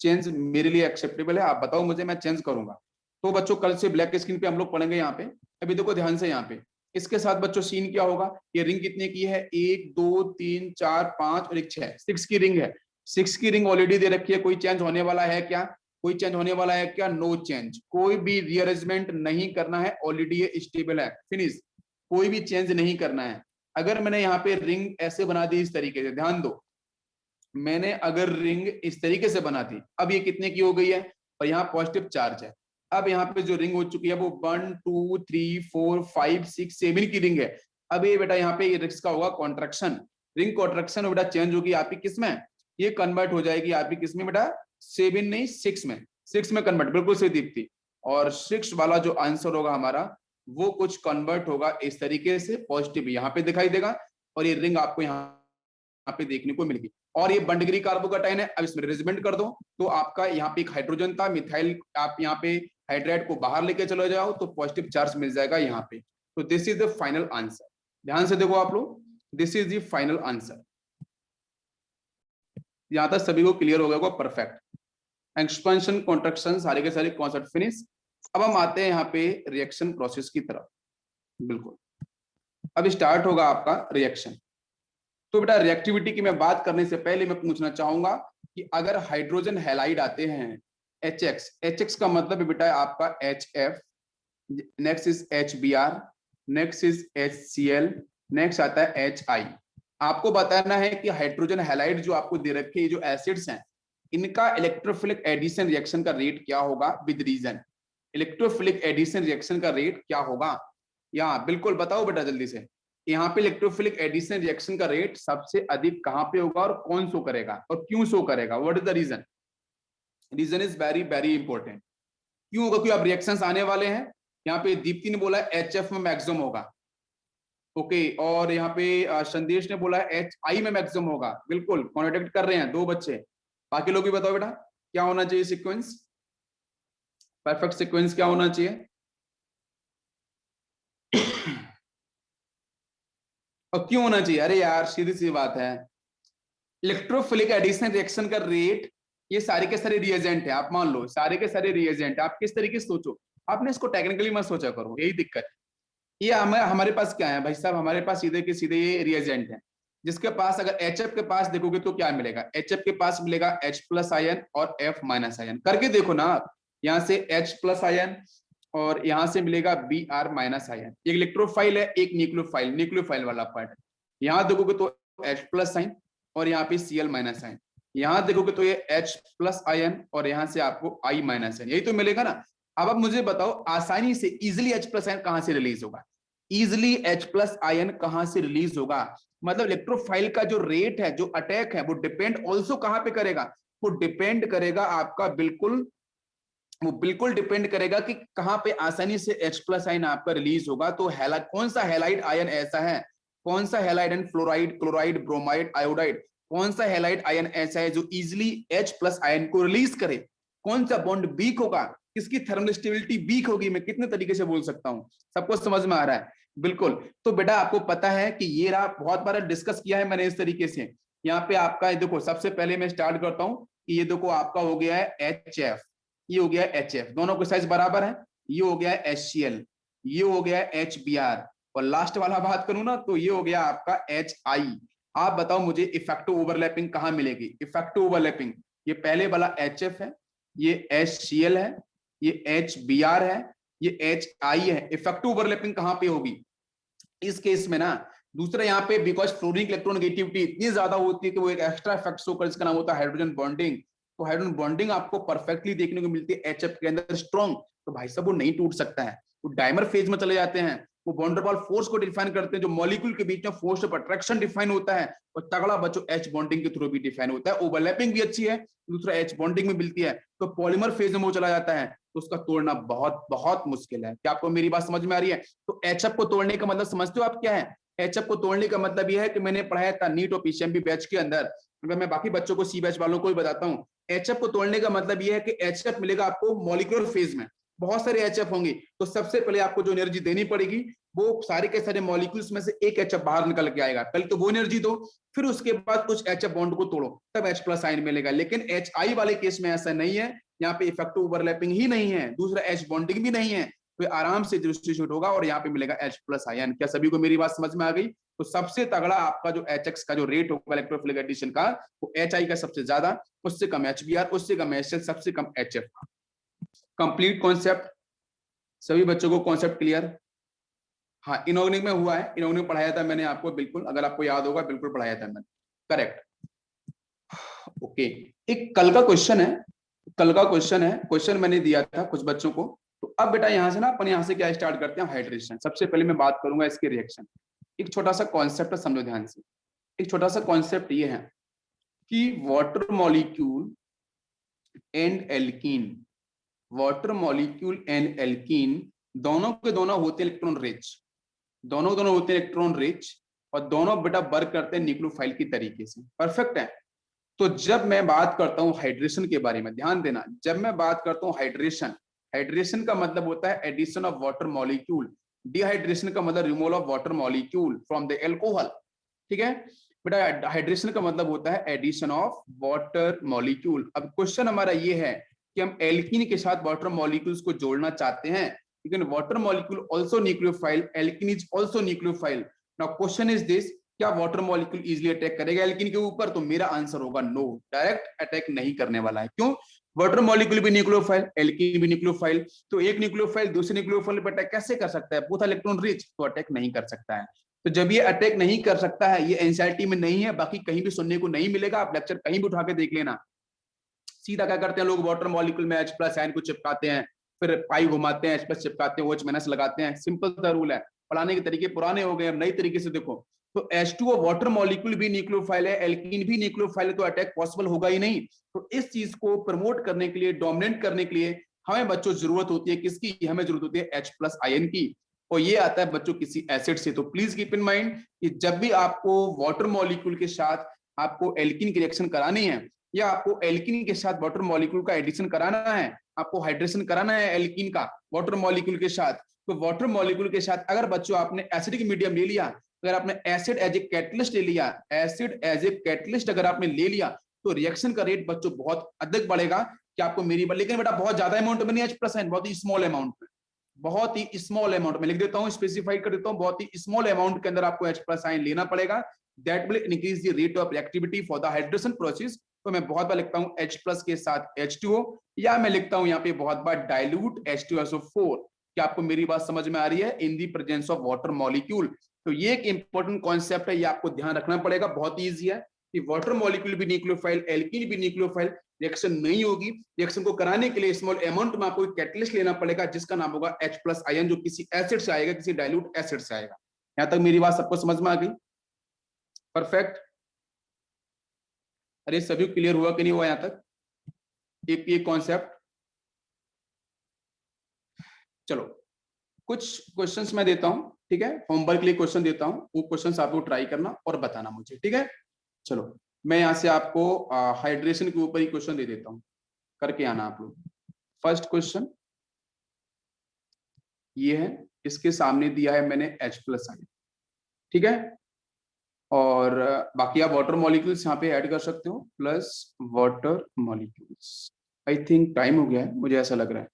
चेंज मेरे लिए एक्सेप्टेबल है, आप बताओ मुझे, मैं चेंज करूंगा। तो बच्चों कल से ब्लैक स्क्रीन पे हम लोग पढ़ेंगे यहाँ पे। अभी देखो ध्यान से यहाँ पे, इसके साथ बच्चों सीन क्या होगा, ये रिंग कितने की है, 1 2 3 4 5 और एक 6, 6 की रिंग है। 6 की रिंग ऑलरेडी दे रखी है, कोई चेंज होने वाला है क्या? कोई चेंज होने वाला है क्या? नो चेंज, कोई भी रीअरेंजमेंट नहीं करना है, ऑलरेडी ये स्टेबल है, फिनिश, कोई भी चेंज नहीं करना है। अगर मैंने यहाँ पे रिंग ऐसे बना दी इस तरीके से, ध्यान दो, मैंने अगर रिंग इस तरीके से बना दी, अब ये कितने की हो गई है, और यहाँ पॉजिटिव चार्ज है। अब यहाँ पे जो रिंग हो चुकी है वो 1 2 3 4 5 6 7 की रिंग है। अब ये बेटा यहाँ पे ये रिंग्स का होगा कॉन्ट्रैक्शन, रिंग कॉन्ट्रैक्शन बेटा चेंज होगी आपकी किस में, ये कन्वर्ट हो जाएगी आपकी किस में बेटा, 7 नहीं 6 में, 6 में कन्वर्ट, बिल्कुल सही दीप्ति। और 6 वाला जो आंसर होगा हमारा वो कुछ कन्वर्ट होगा इस तरीके से, पॉजिटिव यहाँ पे दिखाई देगा, और ये रिंग आपको यहाँ पे देखने को मिलेगी। और ये बंडगिरी कार्बोकैटायन है, अब इसमें रिअरेंजमेंट कर दो तो आपका यहाँ पे एक हाइड्रोजन था, मिथाइल, आप यहाँ पे हाइड्राइड को बाहर लेके चले जाओ तो पॉजिटिव चार्ज मिल जाएगा यहाँ पे। तो this is the final answer, ध्यान से देखो आप लोग, this is the final answer. यहां तक सभी को क्लियर हो गया, परफेक्ट। एक्सपेंशन कॉन्ट्रैक्शन सारे के सारे कॉन्सेप्ट फिनिश। अब हम आते हैं यहाँ पे रिएक्शन प्रोसेस की तरफ, बिल्कुल अब स्टार्ट होगा आपका रिएक्शन। तो बेटा रिएक्टिविटी की मैं बात करने से पहले मैं पूछना चाहूंगा कि अगर हाइड्रोजन हैलाइड आते हैं HX, HX का मतलब है बेटा आपका HF, next is HBr, next is HCl, next आता है HI। आपको बताना है कि हाइड्रोजन हैलाइड जो आपको दे रखे हैं, जो एसिड्स हैं, इनका इलेक्ट्रोफिलिक एडिशन रिएक्शन का रेट क्या होगा with reason, electrophilic addition reaction का रेट क्या होगा, यहाँ बिल्कुल बताओ बेटा जल्दी से। यहाँ पे इलेक्ट्रोफिलिक एडिशन रिएक्शन का रेट सबसे अधिक कहां पे होगा और कौन शो करेगा और क्यों शो करेगा, what is the reason, reason is very very important. क्यों होगा, क्योंकि अब रिएक्शंस आने वाले हैं। यहाँ पे दीप्ति ने बोला HF में मैक्सिमम होगा, ओके, और यहाँ पे संदेश ने बोला HI में मैक्सिमम होगा, बिल्कुल कॉन्ट्रडिक्ट कर रहे हैं दो बच्चे। बाकी लोग भी बताओ बेटा क्या होना चाहिए सीक्वेंस, परफेक्ट सीक्वेंस क्या होना चाहिए और क्यों होना चाहिए? अरे यार सीधी सी बात है, इलेक्ट्रोफिलिक एडिशन रिएक्शन का रेट, ये सारे के सारे रिएजेंट है, आप मान लो सारे के सारे रिएजेंट, आप किस तरीके से सोचो, आपने इसको टेक्निकली मत सोचा करो, यही दिक्कत है। ये हमारे पास क्या है भाई साहब, हमारे पास सीधे के सीधे ये रिएजेंट है, जिसके पास अगर HF के पास देखोगे तो क्या मिलेगा, HF के पास मिलेगा H+ आयन और F- आयन, करके देखो ना आप, यहाँ से H+ आयन और यहाँ से मिलेगा Br- आयन, एक इलेक्ट्रोफाइल है एक न्यूक्लियोफाइल, न्यूक्लियोफाइल वाला पार्ट। यहाँ देखोगे तो H+ आयन और यहाँ पे Cl- आयन, यहाँ देखोगे तो ये H+ आयन और यहाँ से आपको I- आयन, यही तो मिलेगा ना। अब आप मुझे बताओ आसानी से इजिली H+ आयन कहां से रिलीज होगा, इजिली H+ आयन कहां से रिलीज होगा, मतलब इलेक्ट्रोफाइल का जो रेट है, जो अटैक है, वो डिपेंड ऑल्सो कहां पे करेगा, वो डिपेंड करेगा आपका बिल्कुल, वो बिल्कुल डिपेंड करेगा कि कहां पे आसानी से H+ आयन आपका रिलीज होगा। तो कौन सा हैलाइड आयन ऐसा है, कौन सा halide and fluoride, chloride, bromide, iodide, कौन सा हैलाइड आयन ऐसा है जो इजिली H+ आयन को रिलीज करे, कौन सा बॉन्ड वीक होगा, किसकी थर्मल स्टेबिलिटी वीक होगी, मैं कितने तरीके से बोल सकता हूं, सबको समझ में आ रहा है, बिल्कुल। तो बेटा आपको पता है कि ये रहा, बहुत बार डिस्कस किया है मैंने इस तरीके से। यहाँ पे आपका देखो, सबसे पहले मैं स्टार्ट करता हूं कि ये देखो आपका हो गया है HF, ये हो गया HF, दोनों के साइज बराबर है, ये हो गया HCl, ये हो गया HBr, और लास्ट वाला बात करूं ना तो ये हो गया आपका HI। आप बताओ मुझे इफेक्टिव ओवरलैपिंग कहां मिलेगी, इफेक्टिव ओवरलैपिंग, ये पहले वाला HF है, ये HCl है, ये HBr है, ये HI है, इफेक्टिव ओवरलैपिंग कहां पे होगी इस केस में ना। दूसरा यहाँ पे बिकॉज फ्लोरीन इलेक्ट्रोनेगेटिविटी इतनी ज्यादा होती है कि वो एक एक्स्ट्रा इफेक्ट शो कर, जिसका नाम होता है हाइड्रोजन बॉन्डिंग। तो हाइड्रोजन बॉन्डिंग आपको परफेक्टली देखने को मिलती है HF के अंदर स्ट्रॉन्ग, तो भाई साहब वो नहीं टूट सकता है, वो डायमर फेज में चले जाते हैं, वो वंडरवॉल फोर्स को डिफाइन करते हैं, जो मॉलिक्यूल के बीच में फोर्स ऑफ अट्रैक्शन डिफाइन होता है, और तगड़ा बच्चों H बॉन्डिंग के थ्रू भी डिफाइन होता है। ओवरलैपिंग भी अच्छी है, दूसरा H बॉन्डिंग में मिलती है, तो पॉलीमर फेज में वो चला जाता है, तो उसका तोड़ना बहुत बहुत मुश्किल है। क्या आपको मेरी बात समझ में आ रही है? तो HF को तोड़ने का मतलब समझते हो आप क्या है? HF को तोड़ने का मतलब यह है कि मैंने पढ़ाया था नीट और PCMB बैच के अंदर, अगर मैं बाकी बच्चों को C बैच वालों को भी बताता हूँ, HF को तोड़ने का मतलब यह है कि HF मिलेगा आपको मॉलिक्यूलर फेज में, बहुत सारे HF होंगे, तो सबसे पहले आपको जो एनर्जी देनी पड़ेगी वो सारे के सारे मॉलिक्यूल्स में से एक HF बाहर निकल के आएगा, पहले तो वो एनर्जी दो, फिर उसके बाद उस HF बॉन्ड को तोड़ो, तब H+ आयन मिलेगा। लेकिन HI वाले केस में ऐसा नहीं है, यहाँ पे इफेक्टिव ओवरलैपिंग ही नहीं है, दूसरा H बॉन्डिंग भी नहीं है, तो आराम से डिस्ट्रीब्यूट होगा और यहाँ पे मिलेगा H+Ion। क्या सभी को मेरी बात समझ में आ गई? तो सबसे तगड़ा आपका जो HX का जो रेट होगा इलेक्ट्रोफिलिक एडिशन का, वो HI का सबसे ज्यादा, उससे कम HBr, उससे कम HCl, सबसे कम HF। कंप्लीट कॉन्सेप्ट, सभी बच्चों को कॉन्सेप्ट क्लियर? हाँ, इनऑर्गेनिक में हुआ है, इनऑर्गेनिक पढ़ाया था मैंने आपको, बिल्कुल अगर आपको याद होगा बिल्कुल पढ़ाया था मैंने, करेक्ट। ओके, एक कल का क्वेश्चन है, क्वेश्चन मैंने दिया था कुछ बच्चों को। तो अब बेटा यहाँ से ना अपन यहाँ से क्या स्टार्ट करते हैं, हाइड्रेशन। सबसे पहले मैं बात करूंगा इसके रिएक्शन। एक छोटा सा कॉन्सेप्ट समझो ध्यान से। एक छोटा सा कॉन्सेप्ट ये है कि water molecule and alkene, water molecule and alkene दोनों के दोनों होते हैं इलेक्ट्रॉन रिच, दोनों होते हैं इलेक्ट्रॉन रिच, और दोनों बेटा वर्क करते हैं न्यूक्लियोफाइल की तरीके से, परफेक्ट है। तो जब मैं बात करता हूं हाइड्रेशन के बारे में, ध्यान देना, जब मैं बात करता हूं हाइड्रेशन, हाइड्रेशन का मतलब होता है addition of water molecule, dehydration का मतलब removal of water molecule from the alcohol, ठीक है बेटा। हाइड्रेशन का मतलब होता है एडिशन ऑफ वाटर मॉलिक्यूल। अब क्वेश्चन हमारा ये है कि हम एल्कीन के साथ वाटर मॉलिक्यूल्स को जोड़ना चाहते हैं, लेकिन water molecule also nucleophile, alkene is also nucleophile. Now question is this, क्या वाटर मॉलिक्यूल इजीली अटैक करेगा एल्कीन के ऊपर? तो मेरा आंसर होगा नो, डायरेक्ट अटैक नहीं करने वाला है। क्यों? वाटर मॉलिक्यूल भी न्यूक्लियोफाइल, एल्कीन भी न्यूक्लियोफाइल, तो एक न्यूक्लियोफाइल दूसरे न्यूक्लियोफाइल पर अटैक कैसे कर सकता है? बोथ इलेक्ट्रॉन रिच, तो अटैक नहीं कर सकता है। तो जब ये अटैक नहीं कर सकता है, ये एनसीईआरटी में नहीं है, बाकी कहीं भी सुनने को नहीं मिलेगा, आप लेक्चर कहीं भी उठा के देख लेना। सीधा क्या करते हैं लोग, वाटर मॉलिक्यूल में H+Ion को चिपकाते हैं, फिर पाई घुमाते हैं, H+ चिपकाते हैं, OH- लगाते हैं, सिंपल सा रूल है। पढ़ाने के तरीके पुराने हो गए, अब नई तरीके से देखो। तो H2O वाटर मॉलिक्यूल भी न्यूक्लियोफाइल है, एल्कीन भी न्यूक्लियोफाइल है, तो अटैक पॉसिबल होगा ही नहीं। तो इस चीज को प्रमोट करने के लिए, डोमिनेट करने के लिए हमें बच्चों जरूरत होती है किसकी? हमें जरूरत होती है H+Ion की, और ये आता है बच्चों किसी एसिड से। तो प्लीज कीप इन माइंड कि जब भी आपको वाटर मॉलिक्यूल के साथ आपको एल्कीन की रिएक्शन करानी है, या आपको एल्कीन के साथ वाटर मॉलिक्यूल का एडिशन कराना है, आपको हाइड्रेशन कराना है एल्कीन का वाटर मॉलिक्यूल के साथ, तो वाटर मॉलिक्यूल के साथ अगर बच्चों आपने एसिडिक मीडियम ले लिया, अगर आपने एसिड एज ए कैटलिस्ट ले लिया, एसिड एज ए कैटलिस्ट अगर आपने ले लिया, तो रिएक्शन का रेट बच्चों बहुत अधिक बढ़ेगा। क्या आपको मेरी बात? लेकिन बेटा बहुत ज्यादा अमाउंट में नहीं, H+Ion बहुत ही स्मॉल अमाउंट में, बहुत ही स्मॉल अमाउंट में लिख देता हूं, स्पेसिफाई कर देता हूं, बहुत ही स्मॉल अमाउंट के अंदर आपको H+Ion लेना पड़ेगा। That will increase the rate of reactivity for the hydration process. तो मैं बहुत बार लिखता हूं H+ के साथ H2O, या मैं लिखता हूं यहाँ पे बहुत बार डाइल्यूट H2SO4। क्या आपको मेरी बात समझ में आ रही है? In the presence of water molecule. तो ये एक इंपॉर्टेंट कॉन्सेप्ट है, ये आपको ध्यान रखना पड़ेगा, बहुत ईजी है कि वाटर मॉलिक्यूल भी न्यूक्लियोफाइल, एल्कीन भी न्यूक्लियोफाइल, रिएक्शन नहीं होगी। रिएक्शन को कराने के लिए स्मॉल अमाउंट में आपको कैटलिस्ट लेना पड़ेगा, जिसका नाम होगा H+Ion, जो किसी एसिड से आएगा, किसी डाइल्यूट एसिड से आएगा। यहां तक मेरी बात सबको समझ में आ गई? परफेक्ट। अरे सभी क्लियर हुआ कि नहीं हुआ यहां तक? एक कॉन्सेप्ट। चलो कुछ क्वेश्चंस मैं देता हूं, ठीक है, होमवर्क के लिए क्वेश्चन देता हूं, वो क्वेश्चंस आप लोग ट्राई करना और बताना मुझे, ठीक है। चलो मैं यहां से आपको हाइड्रेशन के ऊपर ही क्वेश्चन दे देता हूं, करके आना आप लोग। फर्स्ट क्वेश्चन ये है, इसके सामने दिया है मैंने H+Ion, ठीक है, और बाकी आप वाटर मॉलिक्यूल्स यहाँ पे ऐड कर सकते हो, plus water molecules. I think time हो गया है, मुझे ऐसा लग रहा है।